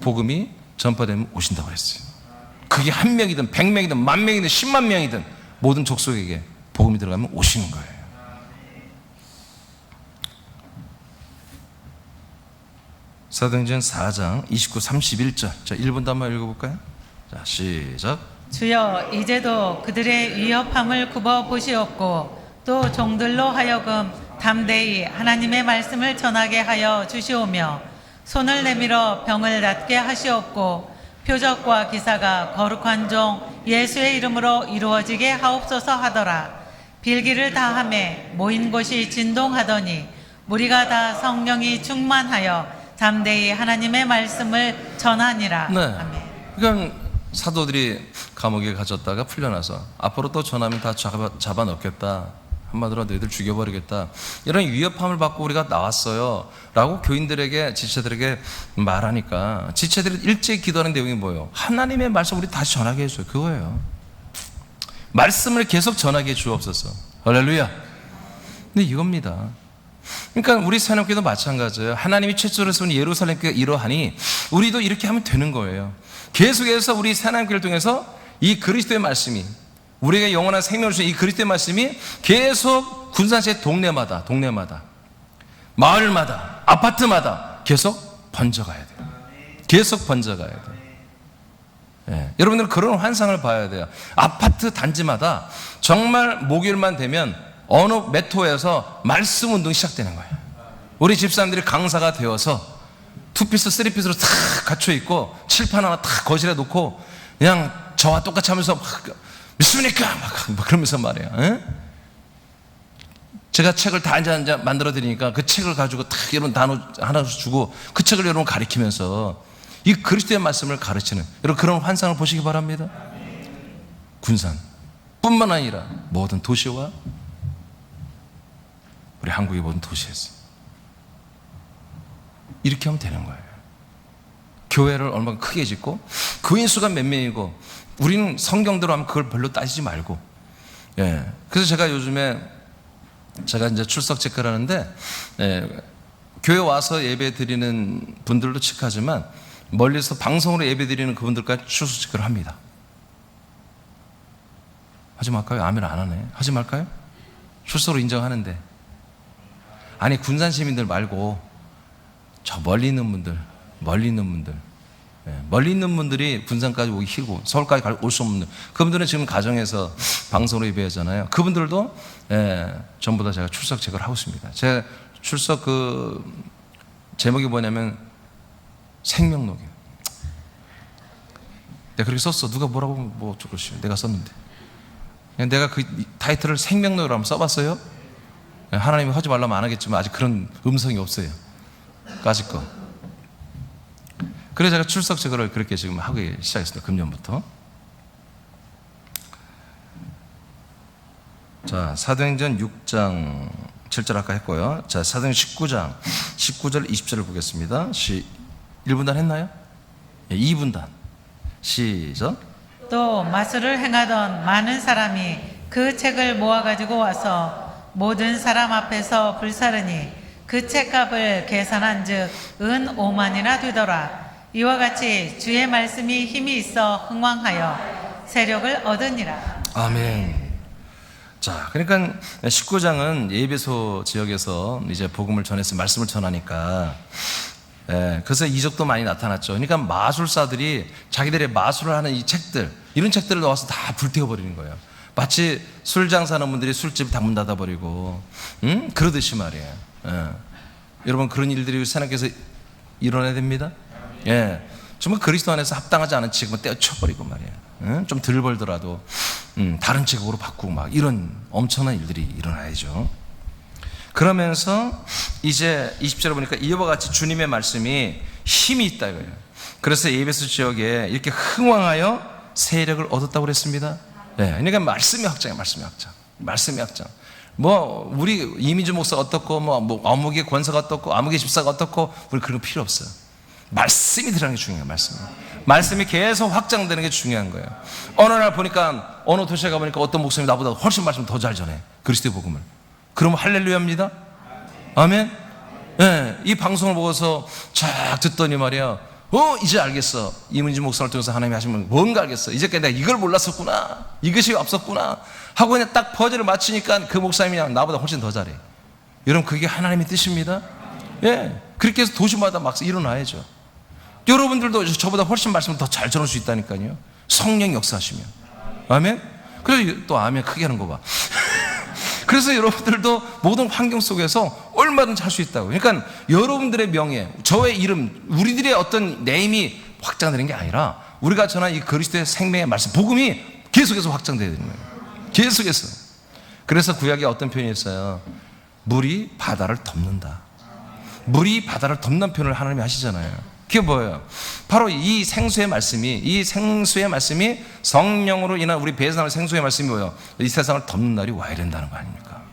복음이 전파되면 오신다고 했어요. 그게 1명이든 100명이든 10,000명이든 10만 명이든 모든 족속에게 복음이 들어가면 오시는 거예요. 사도행전 4장 29, 31절. 자, 1분도 한번 읽어볼까요? 자, 시작. 주여 이제도 그들의 위협함을 굽어 보시옵고 또 종들로 하여금 담대히 하나님의 말씀을 전하게 하여 주시오며 손을 내밀어 병을 낫게 하시옵고 표적과 기사가 거룩한 종 예수의 이름으로 이루어지게 하옵소서 하더라. 빌기를 다하매 모인 곳이 진동하더니 무리가 다 성령이 충만하여 담대히 하나님의 말씀을 전하니라. 네. 아멘. 그러니까 사도들이 감옥에 갇혔다가 풀려나서 앞으로 또 전하면 다 잡아넣겠다. 한마디로 너희들 죽여버리겠다. 이런 위협함을 받고 우리가 나왔어요 라고 교인들에게 지체들에게 말하니까 지체들이 일제히 기도하는 내용이 뭐예요? 하나님의 말씀 우리 다시 전하게 해줘요. 그거예요. 말씀을 계속 전하게 해 주옵소서. 할렐루야. 근데 이겁니다. 그러니까 우리 새롭게도 마찬가지예요. 하나님이 최초로 세운 예루살렘 교회가 이러하니 우리도 이렇게 하면 되는 거예요. 계속해서 우리 새하나님교회를 통해서 이 그리스도의 말씀이 우리에게 영원한 생명을 주신 이 그리스도의 말씀이 계속 군산시의 동네마다 마을마다 아파트마다 계속 번져가야 돼요. 계속 번져가야 돼요. 예. 여러분들은 그런 환상을 봐야 돼요. 아파트 단지마다 정말 목요일만 되면 어느 메토에서 말씀 운동이 시작되는 거예요. 우리 집사람들이 강사가 되어서 2피스, 3피스로 탁 갖춰있고 칠판 하나 탁 거실에 놓고 그냥 저와 똑같이 하면서 막 믿습니까? 막 그러면서 말이에요. 에? 제가 책을 다 앉아 만들어 드리니까 그 책을 가지고 탁 여러분 하나 주고 그 책을 여러분 가리키면서 이 그리스도의 말씀을 가르치는 여러분 그런 환상을 보시기 바랍니다. 군산 뿐만 아니라 모든 도시와 우리 한국의 모든 도시에서 이렇게 하면 되는 거예요. 교회를 얼마나 크게 짓고 교인 수가 몇 명이고 우리는 성경대로 하면 그걸 별로 따지지 말고. 예. 그래서 제가 요즘에 제가 이제 출석 체크를 하는데 교회 와서 예배 드리는 분들도 체크하지만 멀리서 방송으로 예배 드리는 그분들까지 출석 체크를 합니다. 하지 말까요? 아멘 안 하네. 하지 말까요? 출석으로 인정하는데. 아니 군산 시민들 말고 저 멀리 있는 분들 멀리 있는 분들이 군산까지 오기 힘들고 서울까지 올 수 없는 그분들은 지금 가정에서 방송으로 예배하잖아요. 그분들도 전부 다 제가 출석 체크를 하고 있습니다. 제가 출석 그 제목이 뭐냐면 생명록이에요. 내가 그렇게 썼어. 누가 뭐라고 뭐 어쩌고저쩌고 내가 썼는데 그냥 내가 그 타이틀을 생명록이라고 한번 써봤어요. 하나님이 하지 말라면 안 하겠지만 아직 그런 음성이 없어요. 까짓 거. 그래서 제가 출석 체크를 그렇게 지금 하기 시작했습니다. 금년부터. 자, 사도행전 6장 7절 아까 했고요. 자, 사도행전 19절 20절을 보겠습니다. 1분단 했나요? 2분단. 시작. 또 마술을 행하던 많은 사람이 그 책을 모아가지고 와서 모든 사람 앞에서 불사르니 그 책값을 계산한 즉 은 5만이나 되더라. 이와 같이 주의 말씀이 힘이 있어 흥왕하여 세력을 얻으니라. 아멘. 자, 그러니까 19장은 예배소 지역에서 이제 복음을 전해서 말씀을 전하니까 예, 그래서 이적도 많이 나타났죠. 그러니까 마술사들이 자기들의 마술을 하는 이 책들, 이런 책들을 넣어서 다 불태워버리는 거예요. 마치 술 장사하는 분들이 술집 다 문 닫아버리고, 그러듯이 말이에요. 예. 여러분, 그런 일들이 세상에서 일어나야 됩니다. 예. 정말 그리스도 안에서 합당하지 않은 직업은 떼어쳐버리고 말이에요. 좀 덜 벌더라도 다른 직업으로 바꾸고 막 이런 엄청난 일들이 일어나야죠. 그러면서 이제 20절에 보니까 이와 같이 주님의 말씀이 힘이 있다 이거예요. 그래서 에베소 지역에 이렇게 흥왕하여 세력을 얻었다고 그랬습니다. 예, 그러니까 말씀의 확장이에요. 말씀의 확장. 뭐 우리 이민주 목사가 어떻고 뭐 어묵의 권사가 어떻고 어묵의 집사가 어떻고 우리 그런 거 필요 없어요. 말씀이 들어가는 게 중요해요. 말씀이 계속 확장되는 게 중요한 거예요. 어느 날 보니까 어느 도시에 가보니까 어떤 목사님이 나보다 훨씬 말씀 더 잘 전해, 그리스도의 복음을. 그러면 할렐루야입니다. 아멘. 예, 이 방송을 보고서 쫙 듣더니 말이야, 이제 알겠어. 이문지 목사를 통해서 하나님이 하시면 뭔가 알겠어. 이제까지 내가 이걸 몰랐었구나, 이것이 없었구나 하고 그냥 딱 퍼즐을 맞추니까 그 목사님이 나보다 훨씬 더 잘해. 여러분, 그게 하나님의 뜻입니다. 예, 그렇게 해서 도시마다 막 일어나야죠. 여러분들도 저보다 훨씬 말씀을 더 잘 전할 수 있다니까요. 성령 역사하시면. 아멘. 그래서 또 아멘 크게 하는 거 봐. 그래서 여러분들도 모든 환경 속에서 얼마든지 할 수 있다고. 그러니까 여러분들의 명예, 저의 이름, 우리들의 어떤 네임이 확장되는 게 아니라 우리가 전한 이 그리스도의 생명의 말씀, 복음이 계속해서 확장되어야 되는 거예요. 계속해서. 그래서 구약에 어떤 표현이 있어요. 물이 바다를 덮는다. 물이 바다를 덮는 표현을 하나님이 하시잖아요. 그게 뭐예요? 바로 이 생수의 말씀이 성령으로 인한 우리 배에서 나오는 생수의 말씀이 뭐예요? 이 세상을 덮는 날이 와야 된다는 거 아닙니까?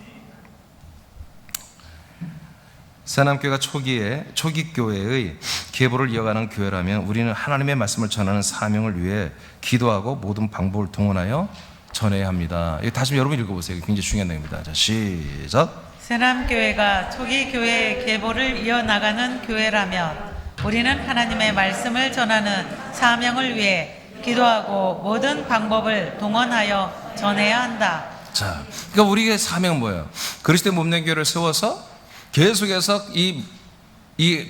새남교회가 초기 교회의 계보를 이어가는 교회라면 우리는 하나님의 말씀을 전하는 사명을 위해 기도하고 모든 방법을 동원하여 전해야 합니다. 이거 다시 여러분 읽어보세요. 굉장히 중요한 내용입니다. 자, 시작. 새남교회가 초기 교회의 계보를 이어나가는 교회라면 우리는 하나님의 말씀을 전하는 사명을 위해 기도하고 모든 방법을 동원하여 전해야 한다. 자, 그러니까 우리의 사명은 뭐예요? 그리스도의 몸된 교회를 세워서 계속해서 이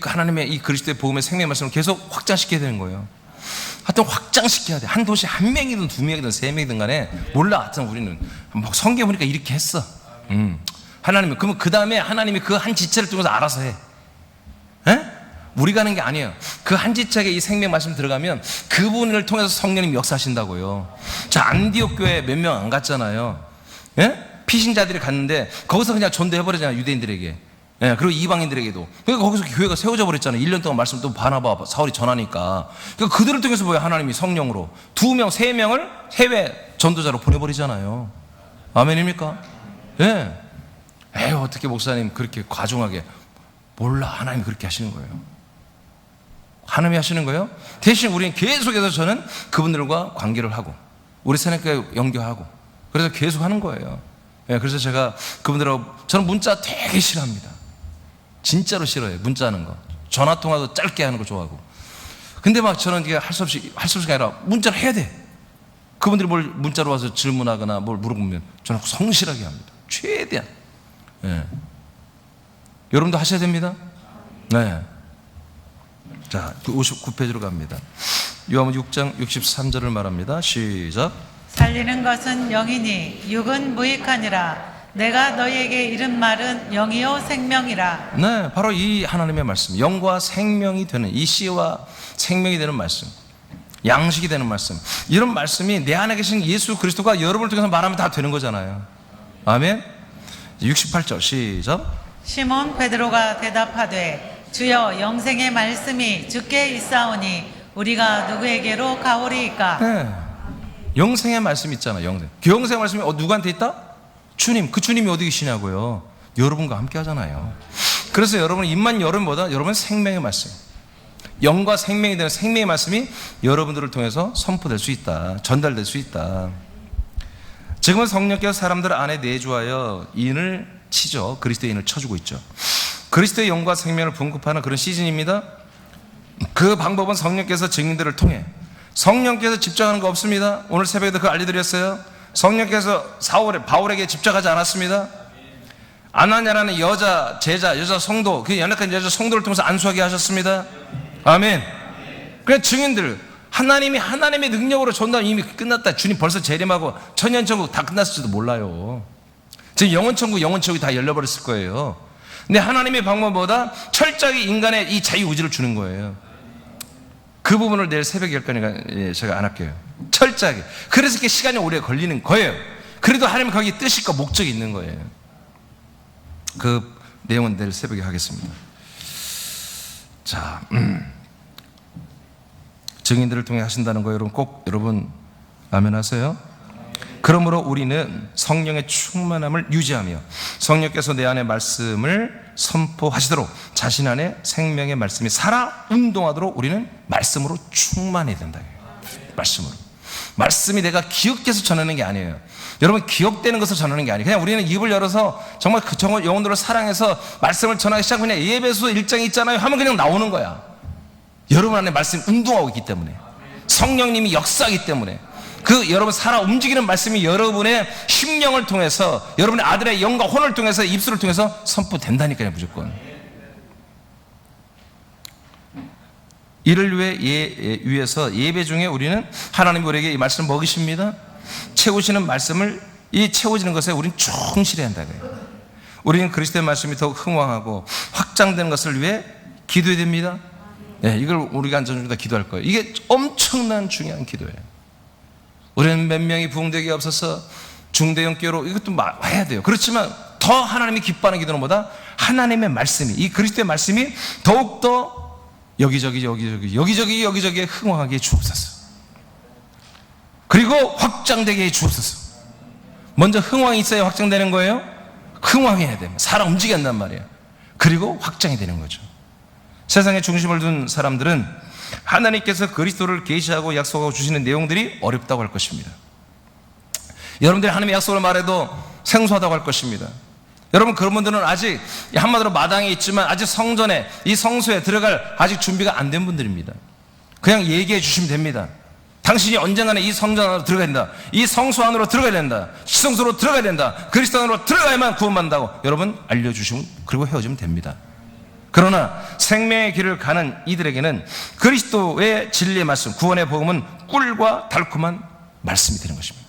하나님의 이 그리스도의 복음의 생명의 말씀을 계속 확장시켜야 되는 거예요. 하여튼 확장시켜야 돼. 한 도시 한 명이든 두 명이든 세 명이든 간에 몰라. 하여튼 우리는 뭐 성경 보니까 이렇게 했어. 하나님은 그러면 그 다음에 하나님이 그 한 지체를 통해서 알아서 해. 에? 우리가 하는 게 아니에요. 그 한 지체에 이 생명 말씀 들어가면 그분을 통해서 성령님 역사하신다고요. 자, 안디옥 교회 몇 명 안 갔잖아요. 예? 피신자들이 갔는데 거기서 그냥 전도해버리잖아요. 유대인들에게. 예, 그리고 이방인들에게도. 그러니까 거기서 교회가 세워져 버렸잖아요. 1년 동안 말씀 또 바나바 사울이 전하니까. 그러니까 그들을 통해서 뭐예요? 하나님이 성령으로 2명, 3명을 해외 전도자로 보내버리잖아요. 아멘입니까? 예. 에휴, 어떻게 목사님 그렇게 과중하게. 몰라. 하나님이 그렇게 하시는 거예요. 하나님이 하시는 거예요. 대신 우리는 계속해서 저는 그분들과 관계를 하고 우리 새내교회 연결하고 그래서 계속 하는 거예요. 예, 그래서 제가 그분들하고 저는 문자 되게 싫어합니다. 진짜로 싫어해요. 문자하는 거. 전화통화도 짧게 하는 거 좋아하고. 근데 막 저는 이게 할 수 없이 아니라 문자를 해야 돼. 그분들이 뭘 문자로 와서 질문하거나 뭘 물어보면 저는 성실하게 합니다. 최대한. 예. 여러분도 하셔야 됩니다. 네. 자, 59페이지로 갑니다. 요한복음 6장 63절을 말합니다. 시작. 살리는 것은 영이니 육은 무익하니라. 내가 너희에게 이른 말은 영이요 생명이라. 네, 바로 이 하나님의 말씀, 영과 생명이 되는 이 씨와 생명이 되는 말씀, 양식이 되는 말씀, 이런 말씀이 내 안에 계신 예수 그리스도가 여러분을 통해서 말하면 다 되는 거잖아요. 아멘. 68절 시작. 시몬 베드로가 대답하되 주여 영생의 말씀이 주께 있사오니 우리가 누구에게로 가오리이까. 네. 영생의 말씀 있잖아요. 영생의 말씀이 누구한테 있다? 주님. 그 주님이 어디 계시냐고요? 여러분과 함께 하잖아요. 그래서 여러분 입만 열으면 뭐다? 여러분 생명의 말씀, 영과 생명이 되는 생명의 말씀이 여러분들을 통해서 선포될 수 있다, 전달될 수 있다. 지금은 성령께서 사람들 안에 내주하여 인을 치죠. 그리스도의 인을 쳐주고 있죠. 그리스도의 영과 생명을 분급하는 그런 시즌입니다. 그 방법은 성령께서 증인들을 통해, 성령께서 집정하는 거 없습니다. 오늘 새벽에도 그거 알려드렸어요. 성령께서 바울에게 집정하지 않았습니다. 아나냐라는 여자 제자, 여자 성도, 그 연약한 여자 성도를 통해서 안수하게 하셨습니다. 아멘. 그래 증인들, 하나님의 능력으로 전도하면 이미 끝났다. 주님 벌써 재림하고 천년천국 다 끝났을지도 몰라요. 지금 영혼천국이 다 열려버렸을 거예요. 근데 하나님의 방법보다 철저하게 인간의 이 자유의지를 주는 거예요. 그 부분을 내일 새벽 10시까지 제가 안 할게요. 철저하게. 그래서 이렇게 시간이 오래 걸리는 거예요. 그래도 하나님 거기에 뜻이 있고 목적이 있는 거예요. 그 내용은 내일 새벽에 하겠습니다. 자, 증인들을 통해 하신다는 거 여러분 꼭 아멘 하세요. 그러므로 우리는 성령의 충만함을 유지하며 성령께서 내 안에 말씀을 선포하시도록 자신 안에 생명의 말씀이 살아 운동하도록 우리는 말씀으로 충만해야 된다. 말씀으로. 말씀이 내가 기억돼서 전하는 게 아니에요. 여러분 기억되는 것을 전하는 게 아니에요. 그냥 우리는 입을 열어서 정말 그 영혼들을 사랑해서 말씀을 전하기 시작하면 그냥 예배소 1장이 있잖아요 하면 그냥 나오는 거야. 여러분 안에 말씀이 운동하고 있기 때문에, 성령님이 역사하기 때문에, 그 여러분 살아 움직이는 말씀이 여러분의 심령을 통해서, 여러분의 아들의 영과 혼을 통해서, 입술을 통해서 선포된다니까요. 무조건. 이를 위해서 예배 중에 우리는 하나님 우리에게 이 말씀을 먹이십니다. 채우시는 말씀을, 이 채워지는 것에 우리는 충실해야 한다고요. 우리는 그리스도의 말씀이 더욱 흥왕하고 확장되는 것을 위해 기도해야 됩니다. 네, 이걸 우리가 안전주다 기도할 거예요. 이게 엄청난 중요한 기도예요. 우리는 몇 명이 부흥되게 없어서 중대형 교로 이것도 해야 돼요. 그렇지만 더 하나님이 기뻐하는 기도는 뭐다? 하나님의 말씀이, 이 그리스도의 말씀이 더욱더 여기저기에 흥왕하게 해 주옵소서. 그리고 확장되게 해 주옵소서. 먼저 흥왕이 있어야 확장되는 거예요. 흥왕해야 됩니다. 살아 움직여야 한단 말이에요. 그리고 확장이 되는 거죠. 세상에 중심을 둔 사람들은 하나님께서 그리스도를 계시하고 약속하고 주시는 내용들이 어렵다고 할 것입니다. 여러분들이 하나님의 약속을 말해도 생소하다고 할 것입니다. 여러분 그런 분들은 아직 한마디로 마당에 있지만 아직 성전에, 이 성소에 들어갈 아직 준비가 안 된 분들입니다. 그냥 얘기해 주시면 됩니다. 당신이 언젠가는 이 성전 안으로 들어가야 된다. 이 성소 안으로 들어가야 된다. 시성소로 들어가야 된다. 그리스도 안으로 들어가야만 구원받는다고 여러분 알려주시면, 그리고 헤어지면 됩니다. 그러나 생명의 길을 가는 이들에게는 그리스도의 진리의 말씀, 구원의 복음은 꿀과 달콤한 말씀이 되는 것입니다.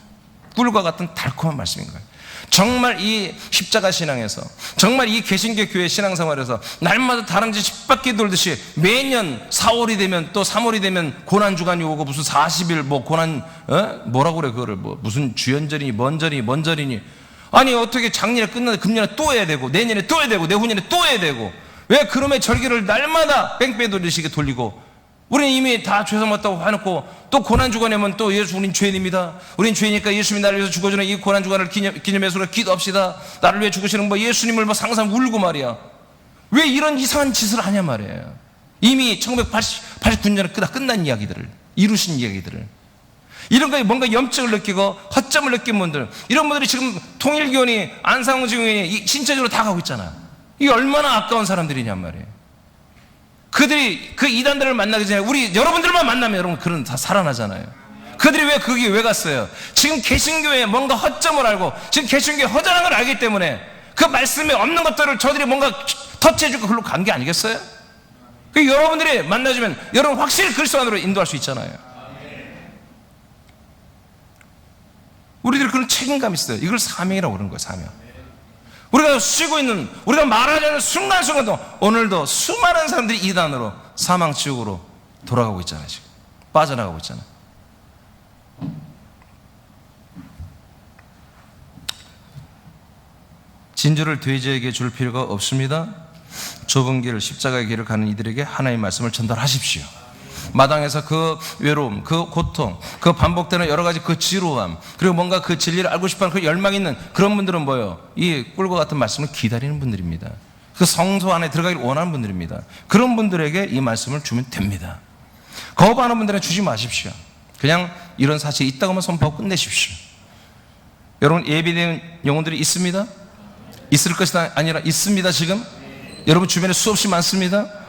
꿀과 같은 달콤한 말씀인 거예요. 정말 이 십자가 신앙에서, 정말 이 개신교 교회 신앙생활에서 날마다 다람쥐 집 돌듯이 매년 4월이 되면 또 3월이 되면 고난주간이 오고, 무슨 40일 고난, 뭐라고 그래 그거를, 무슨 주연절이니 뭔 절이니, 아니 어떻게 작년에 끝나는데 금년에 또 해야 되고, 내년에 또 해야 되고, 내후년에 또 해야 되고, 왜 그놈의 절기를 날마다 뺑뺑 돌리시게 돌리고, 우리는 이미 다 죄 삼았다고 해놓고 또 고난주간에 오면 또 예수, 우린 죄인입니다. 우린 죄이니까 예수님이 나를 위해서 죽어주는 이 고난주간을 기념해서 기도합시다. 나를 위해 죽으시는 예수님을 상상 울고 말이야. 왜 이런 이상한 짓을 하냐 말이에요. 이미 1989년에 끝난 이야기들을, 이루신 이야기들을, 이런 거에 뭔가 염증을 느끼고 허점을 느낀 분들, 이런 분들이 지금 통일교원이, 안상홍지교원이 신체적으로 다 가고 있잖아. 이게 얼마나 아까운 사람들이냔 말이에요. 그들이 그 이단들을 만나기 전에 여러분들만 만나면 여러분 그런 다 살아나잖아요. 그들이 왜 거기 왜 갔어요? 지금 개신교에 뭔가 허점을 알고, 지금 개신교에 허전한 걸 알기 때문에 그 말씀에 없는 것들을 저들이 뭔가 터치해주고 그걸로 간 게 아니겠어요? 그 여러분들이 만나주면 여러분 확실히 그리스도 안으로 인도할 수 있잖아요. 우리들 그런 책임감이 있어요. 이걸 사명이라고 그러는 거예요. 사명. 우리가 쉬고 있는, 우리가 말하자는 순간순간도 오늘도 수많은 사람들이 이단으로, 사망 지옥으로 돌아가고 있잖아요. 지금 빠져나가고 있잖아요. 진주를 돼지에게 줄 필요가 없습니다. 좁은 길, 십자가의 길을 가는 이들에게 하나님의 말씀을 전달하십시오. 마당에서 그 외로움, 그 고통, 그 반복되는 여러 가지 그 지루함, 그리고 뭔가 그 진리를 알고 싶어하는 그 열망이 있는 그런 분들은 뭐예요? 이 꿀과 같은 말씀을 기다리는 분들입니다. 그 성소 안에 들어가기를 원하는 분들입니다. 그런 분들에게 이 말씀을 주면 됩니다. 거부하는 분들은 주지 마십시오. 그냥 이런 사실이 있다고 하면 선포하고 끝내십시오. 여러분 예비된 영혼들이 있습니다. 있을 것이 아니라 있습니다. 지금 여러분 주변에 수없이 많습니다.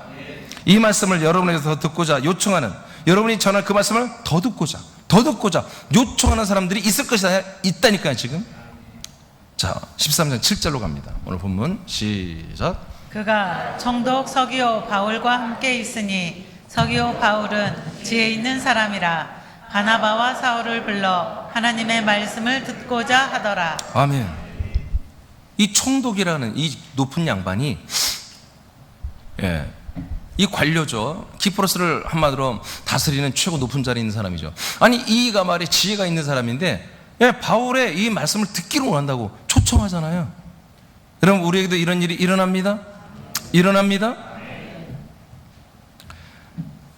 이 말씀을 여러분에게서 더 듣고자 요청하는, 여러분이 전할 그 말씀을 더 듣고자 요청하는 사람들이 있을 것이 아니라 있다니까요. 지금 자, 13장 7절로 갑니다. 오늘 본문 시작. 그가 총독 서기오 바울과 함께 있으니 서기오 바울은 지혜 있는 사람이라 바나바와 사울을 불러 하나님의 말씀을 듣고자 하더라. 아멘. 이 총독이라는 이 높은 양반이 이 관료죠. 키프로스를 한마디로 다스리는 최고 높은 자리에 있는 사람이죠. 아니 이가 말이 지혜가 있는 사람인데 바울의 이 말씀을 듣기를 원한다고 초청하잖아요. 여러분 우리에게도 이런 일이 일어납니다.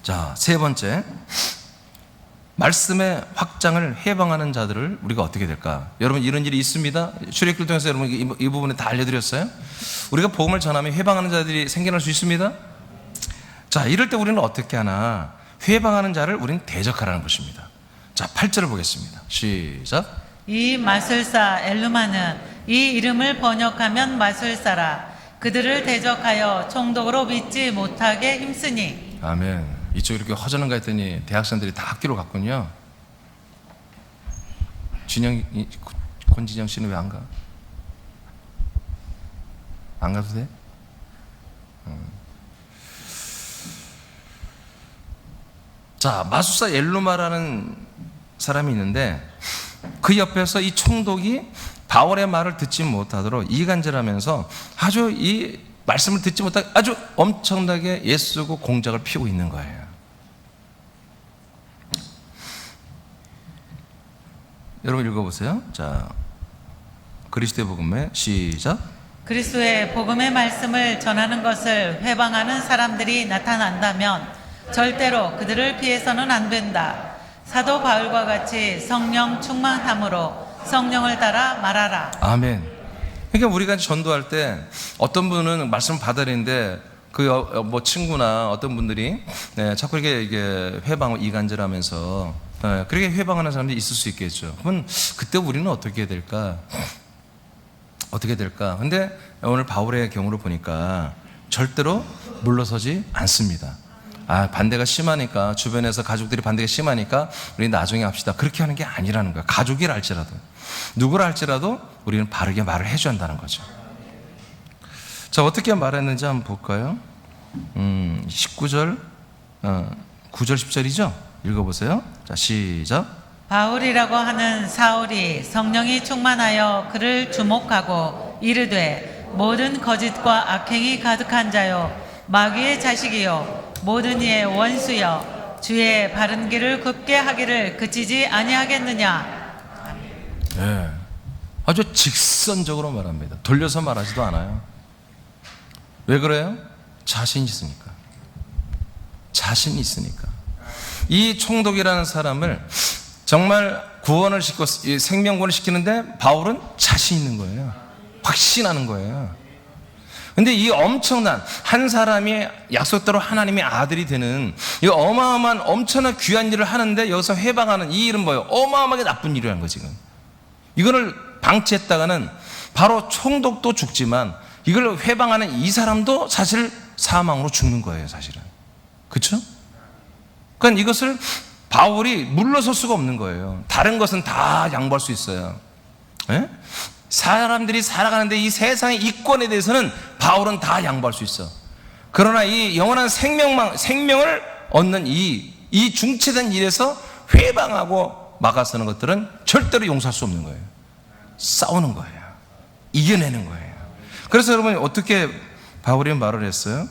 자, 세 번째, 말씀의 확장을 해방하는 자들을 우리가 어떻게 될까? 여러분 이런 일이 있습니다. 출애굽기를 통해서 여러분 이 부분에 다 알려드렸어요. 우리가 복음을 전하면 해방하는 자들이 생겨날 수 있습니다. 자, 이럴 때 우리는 어떻게 하나? 해방하는 자를 우리는 대적하라는 것입니다. 자, 8절을 보겠습니다. 시작. 이 마술사 엘루마는 이 이름을 번역하면 마술사라. 그들을 대적하여 총독으로 믿지 못하게 힘쓰니. 아멘. 이쪽 이렇게 허전한가 했더니 대학생들이 다 학교로 갔군요. 권진영 씨는 왜 안 가? 안 가도 돼? 자, 마술사 엘루마라는 사람이 있는데 그 옆에서 이 총독이 바울의 말을 듣지 못하도록 이간질하면서 아주 이 말씀을 듣지 못하게 아주 엄청나게 애쓰고 공작을 피우고 있는 거예요. 여러분 읽어보세요. 자, 그리스도의 복음에 시작. 그리스도의 복음의 말씀을 전하는 것을 회방하는 사람들이 나타난다면 절대로 그들을 피해서는 안 된다. 사도 바울과 같이 성령 충만함으로 성령을 따라 말하라. 아멘. 그러니까 우리가 전도할 때 어떤 분은 말씀을 받아들이는데 그 친구나 어떤 분들이 자꾸 이게 회방을 이간질하면서 그렇게 회방하는 사람들이 있을 수 있겠죠. 그러면 그때 우리는 어떻게 해야 될까? 근데 오늘 바울의 경우를 보니까 절대로 물러서지 않습니다. 반대가 심하니까, 주변에서 가족들이 반대가 심하니까 우리 나중에 합시다. 그렇게 하는 게 아니라는 거야. 가족이라 할지라도, 누구라 할지라도 우리는 바르게 말을 해줘야 한다는 거죠. 자, 어떻게 말했는지 한번 볼까요? 19절, 9절 10절이죠? 읽어보세요. 자, 시작. 바울이라고 하는 사울이 성령이 충만하여 그를 주목하고 이르되 모든 거짓과 악행이 가득한 자요 마귀의 자식이요 모든 이의 원수여 주의 바른 길을 굽게 하기를 그치지 아니하겠느냐. 네. 아주 직선적으로 말합니다. 돌려서 말하지도 않아요. 왜 그래요? 자신이 있으니까. 이 총독이라는 사람을 정말 구원을 시키고 생명구원을 시키는데 바울은 자신 있는 거예요. 확신하는 거예요. 근데 이 엄청난 한 사람이 약속대로 하나님의 아들이 되는 이 어마어마한 엄청난 귀한 일을 하는데 여기서 해방하는 이 일은 뭐예요? 어마어마하게 나쁜 일이라는 거 지금. 이거를 방치했다가는 바로 총독도 죽지만 이걸 해방하는 이 사람도 사실 사망으로 죽는 거예요, 사실은. 그렇죠? 그러니까 이것을 바울이 물러설 수가 없는 거예요. 다른 것은 다 양보할 수 있어요. 예? 사람들이 살아가는데 이 세상의 이권에 대해서는 바울은 다 양보할 수 있어. 그러나 이 영원한 생명을 얻는 이 중체된 일에서 회방하고 막아서는 것들은 절대로 용서할 수 없는 거예요. 싸우는 거예요. 이겨내는 거예요. 그래서 여러분 어떻게 바울이 말을 했어요?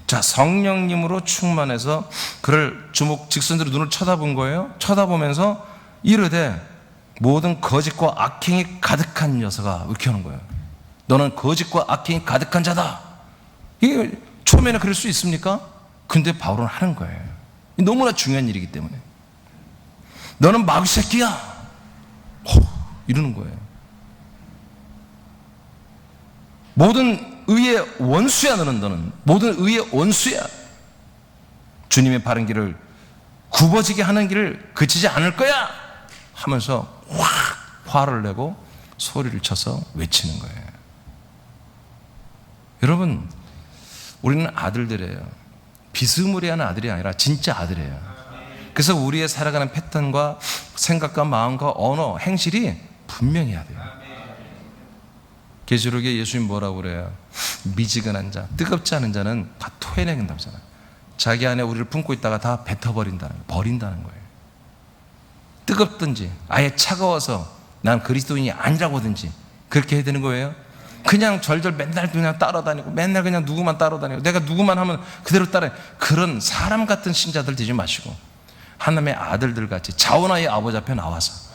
자, 성령님으로 충만해서 그를 직선으로 눈을 쳐다본 거예요. 쳐다보면서 이르되 모든 거짓과 악행이 가득한 녀석아, 이렇게 하는 거예요. 너는 거짓과 악행이 가득한 자다. 이게 처음에는 그럴 수 있습니까? 근데 바울은 하는 거예요. 너무나 중요한 일이기 때문에. 너는 마귀 새끼야, 이러는 거예요. 모든 의의 원수야. 너는 모든 의의 원수야. 주님의 바른 길을 굽어지게 하는 길을 그치지 않을 거야 하면서 확 화를 내고 소리를 쳐서 외치는 거예요. 여러분, 우리는 아들들이에요. 비스무리한 아들이 아니라 진짜 아들이에요. 그래서 우리의 살아가는 패턴과 생각과 마음과 언어, 행실이 분명해야 돼요. 계시록에 예수님 뭐라고 그래요? 미지근한 자, 뜨겁지 않은 자는 다 토해낸다고 하잖아요. 자기 안에 우리를 품고 있다가 다 뱉어버린다는 거예요. 버린다는 거예요. 뜨겁든지 아예 차가워서 난 그리스도인이 아니라고든지 그렇게 해야 되는 거예요. 그냥 절절 맨날 그냥 따라다니고 맨날 그냥 누구만 따라다니고 내가 누구만 하면 그대로 따라, 그런 사람 같은 신자들 되지 마시고 하나님의 아들들 같이 자원하의 아버지 앞에 나와서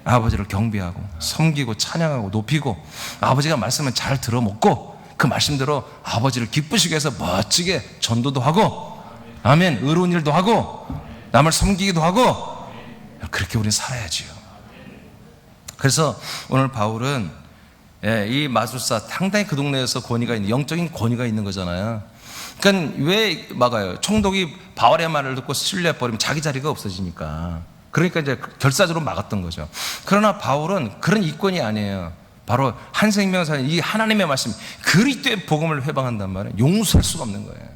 아버지를 경배하고 섬기고 찬양하고 높이고 아버지가 말씀을 잘 들어먹고 그 말씀대로 아버지를 기쁘시게 해서 멋지게 전도도 하고, 아멘, 의로운 일도 하고 남을 섬기기도 하고, 그렇게 우리는 살아야지요. 그래서 오늘 바울은 이 마술사, 상당히 그 동네에서 권위가 있는, 영적인 권위가 있는 거잖아요. 그러니까 왜 막아요? 총독이 바울의 말을 듣고 신뢰해버리면 자기 자리가 없어지니까. 그러니까 이제 결사적으로 막았던 거죠. 그러나 바울은 그런 이권이 아니에요. 바로 한 생명을 사는 이 하나님의 말씀, 그리스도의 복음을 회방한단 말이에요. 용서할 수가 없는 거예요.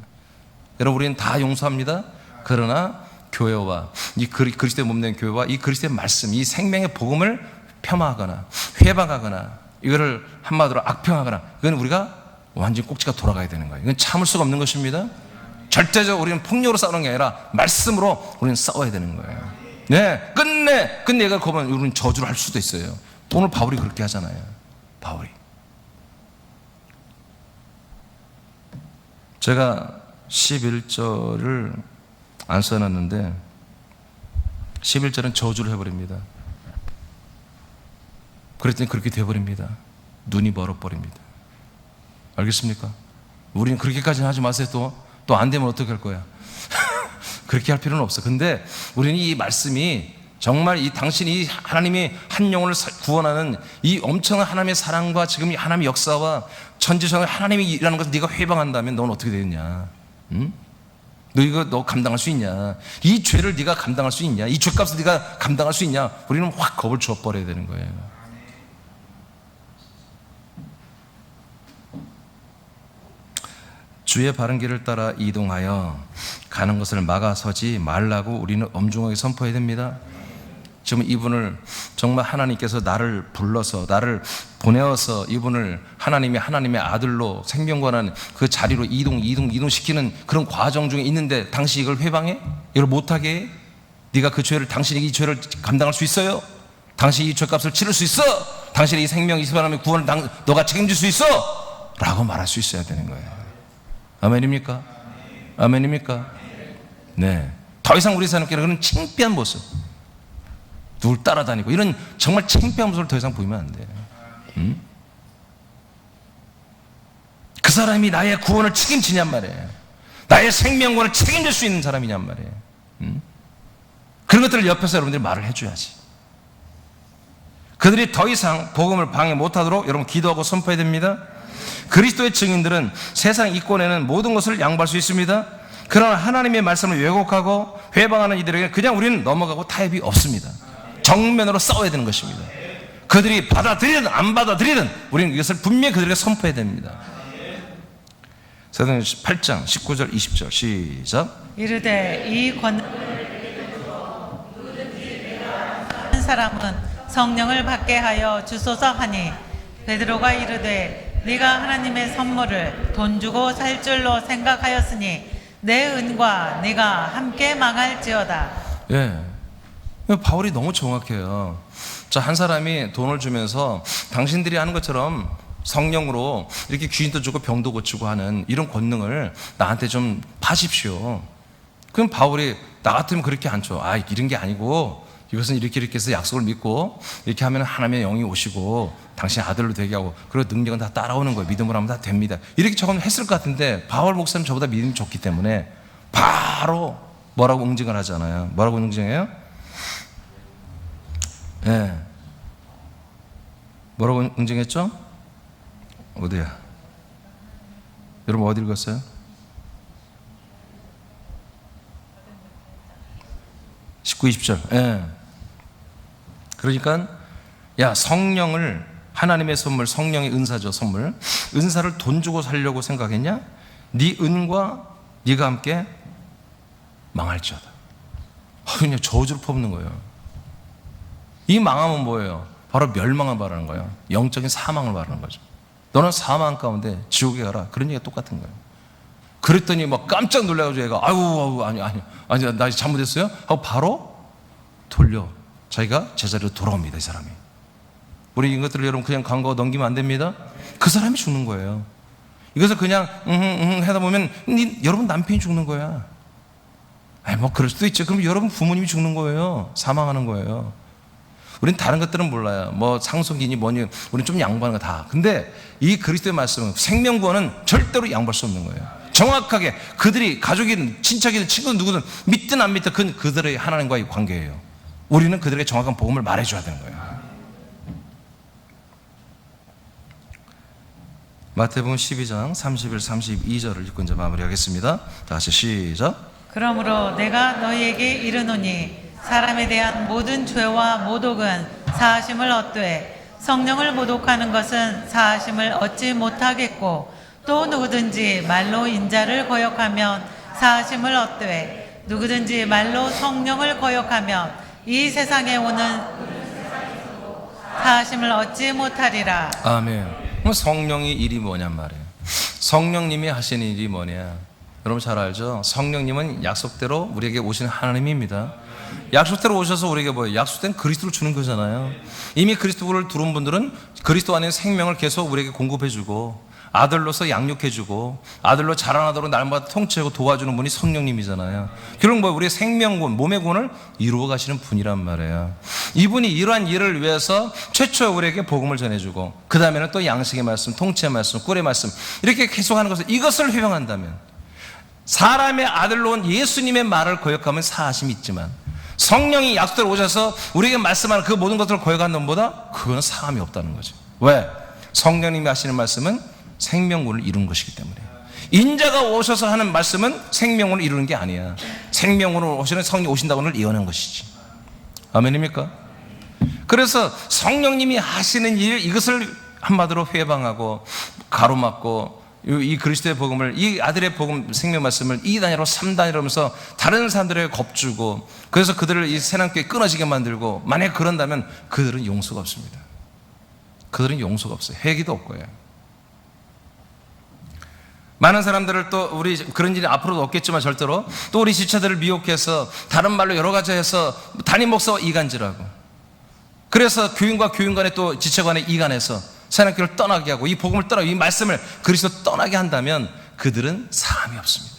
여러분, 우리는 다 용서합니다. 그러나 교회와 이 그리스도의 몸된 교회와 이 그리스도의 말씀, 이 생명의 복음을 폄하하거나 회방하거나 이거를 한마디로 악평하거나, 이건 우리가 완전히 꼭지가 돌아가야 되는 거예요. 이건 참을 수가 없는 것입니다. 절대적으로 우리는 폭력으로 싸우는 게 아니라 말씀으로 우리는 싸워야 되는 거예요. 네, 끝내 이걸 거면 우리는 저주를 할 수도 있어요. 오늘 바울이 그렇게 하잖아요. 바울이. 제가 11절을 안 써놨는데 11절은 저주를 해버립니다. 그랬더니 그렇게 돼버립니다. 눈이 멀어버립니다. 알겠습니까? 우리는 그렇게까지는 하지 마세요. 또 안 되면 어떻게 할 거야? 그렇게 할 필요는 없어. 근데 우리는 이 말씀이 정말 이 당신이 하나님이 한 영혼을 구원하는 이 엄청난 하나님의 사랑과 지금 이 하나님의 역사와 전지전능한 하나님이 일하는 것을 네가 회방한다면 넌 어떻게 되겠냐? 응? 너 감당할 수 있냐? 이 죄를 네가 감당할 수 있냐? 이 죄값을 네가 감당할 수 있냐? 우리는 확 겁을 줘버려야 되는 거예요. 주의 바른 길을 따라 이동하여 가는 것을 막아서지 말라고 우리는 엄중하게 선포해야 됩니다. 지금 이분을 정말 하나님께서 나를 불러서 나를 보내어서 이분을 하나님의 아들로 생명권한 그 자리로 이동시키는 그런 과정 중에 있는데 당신이 이걸 회방해? 이걸 못하게 해? 네가 그 죄를, 당신이 이 죄를 감당할 수 있어요? 당신이 이 죄값을 치를 수 있어? 당신의 이 생명, 이 사람의 구원을 너가 책임질 수 있어? 라고 말할 수 있어야 되는 거예요. 아멘입니까? 아멘입니까? 네. 더 이상 우리 사람께는 그런 창피한 모습, 누굴 따라다니고 이런 정말 창피한 모습을 더 이상 보이면 안 돼. 그 사람이 나의 구원을 책임지냔 말이에요. 나의 생명권을 책임질 수 있는 사람이냔 말이에요. 그런 것들을 옆에서 여러분들이 말을 해줘야지. 그들이 더 이상 복음을 방해 못하도록 여러분 기도하고 선포해야 됩니다. 그리스도의 증인들은 세상 이권에는 모든 것을 양보할 수 있습니다. 그러나 하나님의 말씀을 왜곡하고 회방하는 이들에게 그냥 우리는 넘어가고 타협이 없습니다. 정면으로 싸워야 되는 것입니다. 그들이 받아들이든 안 받아들이든 우리는 이것을 분명히 그들에게 선포해야 됩니다. 사도행전 8장 19절 20절 시작. 이르되 이 권 사람은 성령을 받게 하여 주소서 하니 베드로가 이르되 네가 하나님의 선물을 돈 주고 살 줄로 생각하였으니 내 은과 네가 함께 망할지어다. 예, 바울이 너무 정확해요. 자, 한 사람이 돈을 주면서 당신들이 하는 것처럼 성령으로 이렇게 귀신도 주고 병도 고치고 하는 이런 권능을 나한테 좀 파십시오. 그럼 바울이 나 같으면 그렇게 안 줘. 이런 게 아니고 이것은 이렇게 해서 약속을 믿고 이렇게 하면 하나님의 영이 오시고 당신 아들로 되게 하고 그리고 능력은 다 따라오는 거예요. 믿음으로 하면 다 됩니다. 이렇게 저건 했을 것 같은데 바울 목사님 저보다 믿음이 좋기 때문에 바로 뭐라고 응징을 하잖아요. 뭐라고 응징해요? 예. 뭐라고 응징했죠? 어디야? 여러분 어디 읽었어요? 19, 20절. 예. 그러니까 야, 성령을, 하나님의 선물, 성령의 은사죠. 선물, 은사를 돈 주고 살려고 생각했냐? 네 은과 네가 함께 망할지어다. 그냥 저주를 퍼붓는 거예요. 이 망함은 뭐예요? 바로 멸망을 말하는 거예요. 영적인 사망을 말하는 거죠. 너는 사망 가운데 지옥에 가라. 그런 얘기가 똑같은 거예요. 그랬더니 막 깜짝 놀라가지고 얘가 아유 아니 나 잘못했어요? 하고 바로 돌려 자기가 제자리로 돌아옵니다. 이 사람이. 우리 이것들을 여러분 그냥 간거 넘기면 안 됩니다. 그 사람이 죽는 거예요. 이것을 그냥 하다 보면 여러분 남편이 죽는 거야. 뭐 그럴 수도 있죠. 그럼 여러분 부모님이 죽는 거예요. 사망하는 거예요. 우린 다른 것들은 몰라요. 뭐 상속이니 뭐니 우린 좀 양보하는 거 다. 근데 이 그리스도의 말씀은 생명구원은 절대로 양보할 수 없는 거예요. 정확하게 그들이 가족이든 친척이든 친구든 누구든 믿든 안 믿든 그건 그들의 하나님과의 관계예요. 우리는 그들에게 정확한 복음을 말해줘야 되는 거예요. 마태복음 12장 31, 32절을 읽고 이제 마무리하겠습니다. 다시 시작. 그러므로 내가 너희에게 이르노니 사람에 대한 모든 죄와 모독은 사하심을 얻되 성령을 모독하는 것은 사하심을 얻지 못하겠고 또 누구든지 말로 인자를 거역하면 사하심을 얻되 누구든지 말로 성령을 거역하면 이 세상에 오는 사하심을 얻지 못하리라. 아멘. 그럼 성령의 일이 뭐냔 말이에요. 성령님이 하시는 일이 뭐냐. 여러분 잘 알죠? 성령님은 약속대로 우리에게 오시는 하나님입니다. 약속대로 오셔서 우리에게 뭐예요? 약속된 그리스도를 주는 거잖아요. 이미 그리스도를 들은 분들은 그리스도 안에 생명을 계속 우리에게 공급해주고 아들로서 양육해주고 아들로 자라나도록 날마다 통치하고 도와주는 분이 성령님이잖아요. 결국 뭐 우리의 생명군, 몸의 군을 이루어 가시는 분이란 말이에요. 이분이 이러한 일을 위해서 최초에 우리에게 복음을 전해주고 그 다음에는 또 양식의 말씀, 통치의 말씀, 꿀의 말씀 이렇게 계속하는 것을 이것을 회방한다면 사람의 아들로 온 예수님의 말을 거역하면 사하심이 있지만 성령이 약속대로 오셔서 우리에게 말씀하는 그 모든 것들을 거역하는 것보다 그거는 사함이 없다는 거죠. 왜? 성령님이 하시는 말씀은 생명군을 이루는 것이기 때문에. 인자가 오셔서 하는 말씀은 생명군을 이루는 게 아니야. 생명군으로 오시는 성령이 오신다고 오늘 예언한 것이지. 아멘입니까? 그래서 성령님이 하시는 일 이것을 한마디로 회방하고 가로막고 이 그리스도의 복음을 이 아들의 복음 생명 말씀을 2단위로 3단위로 하면서 다른 사람들에게 겁주고 그래서 그들을 이 세상교회 끊어지게 만들고 만약 그런다면 그들은 용서가 없습니다. 그들은 용서가 없어요. 회개도 없고요. 많은 사람들을 또 우리 그런 일이 앞으로도 없겠지만 절대로 또 우리 지체들을 미혹해서 다른 말로 여러 가지 해서 담임 목사와 이간질하고 그래서 교인과 교인 간에 또 지체 간에 이간해서 세상교회를 떠나게 하고 이 복음을 떠나고 이 말씀을 그리스도 떠나게 한다면 그들은 사함이 없습니다.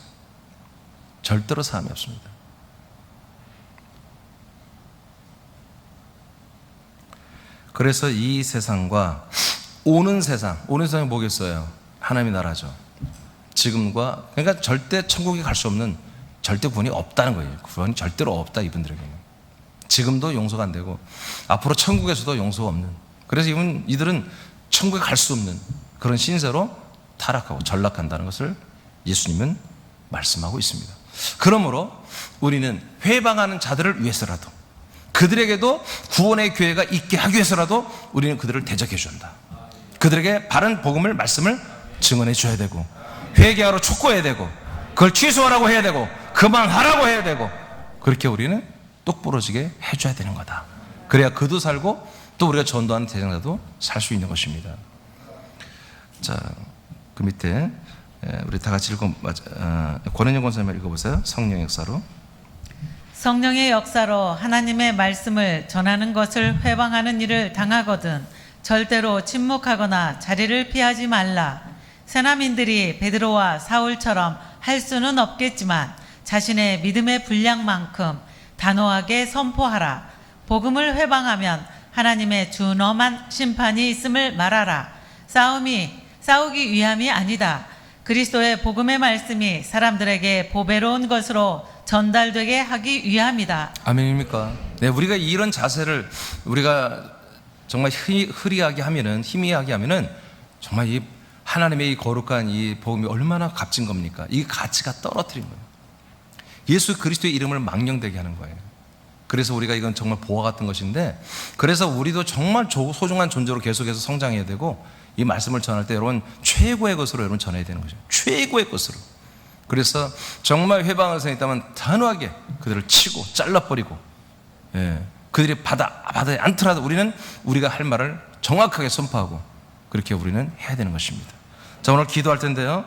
절대로 사함이 없습니다. 그래서 이 세상과 오는 세상이 뭐겠어요? 하나님의 나라죠. 지금과 그러니까 절대 천국에 갈 수 없는 절대 구원이 없다는 거예요. 구원이 절대로 없다 이분들에게는. 지금도 용서가 안 되고 앞으로 천국에서도 용서가 없는. 그래서 이들은 천국에 갈 수 없는 그런 신세로 타락하고 전락한다는 것을 예수님은 말씀하고 있습니다. 그러므로 우리는 회방하는 자들을 위해서라도 그들에게도 구원의 기회가 있게 하기 위해서라도 우리는 그들을 대적해 준다. 그들에게 바른 복음을 말씀을 증언해 줘야 되고 회개하러 촉구해야 되고 그걸 취소하라고 해야 되고 그만하라고 해야 되고 그렇게 우리는 똑부러지게 해줘야 되는 거다. 그래야 그도 살고 또 우리가 전도하는 대상자도 살 수 있는 것입니다. 자, 그 밑에 우리 다 같이 권은영 권사님 읽어보세요. 성령의 역사로. 성령의 역사로 하나님의 말씀을 전하는 것을 회방하는 일을 당하거든 절대로 침묵하거나 자리를 피하지 말라. 세나민들이 베드로와 사울처럼 할 수는 없겠지만 자신의 믿음의 분량만큼 단호하게 선포하라. 복음을 회방하면 하나님의 준엄한 심판이 있음을 말하라. 싸우기 위함이 아니다. 그리스도의 복음의 말씀이 사람들에게 보배로운 것으로 전달되게 하기 위함이다. 아멘입니까? 네, 우리가 이런 자세를 우리가 정말 희미하게 하면은 정말 이 하나님의 이 거룩한 이 복음이 얼마나 값진 겁니까? 이 가치가 떨어뜨린 거예요. 예수 그리스도의 이름을 망령되게 하는 거예요. 그래서 우리가 이건 정말 보화 같은 것인데 그래서 우리도 정말 소중한 존재로 계속해서 성장해야 되고 이 말씀을 전할 때 여러분 최고의 것으로 여러분 전해야 되는 거죠. 최고의 것으로. 그래서 정말 회방할 수 있다면 단호하게 그들을 치고 잘라버리고 그들이 바다에 않더라도 우리는 우리가 할 말을 정확하게 선포하고 그렇게 우리는 해야 되는 것입니다. 자, 오늘 기도할 텐데요.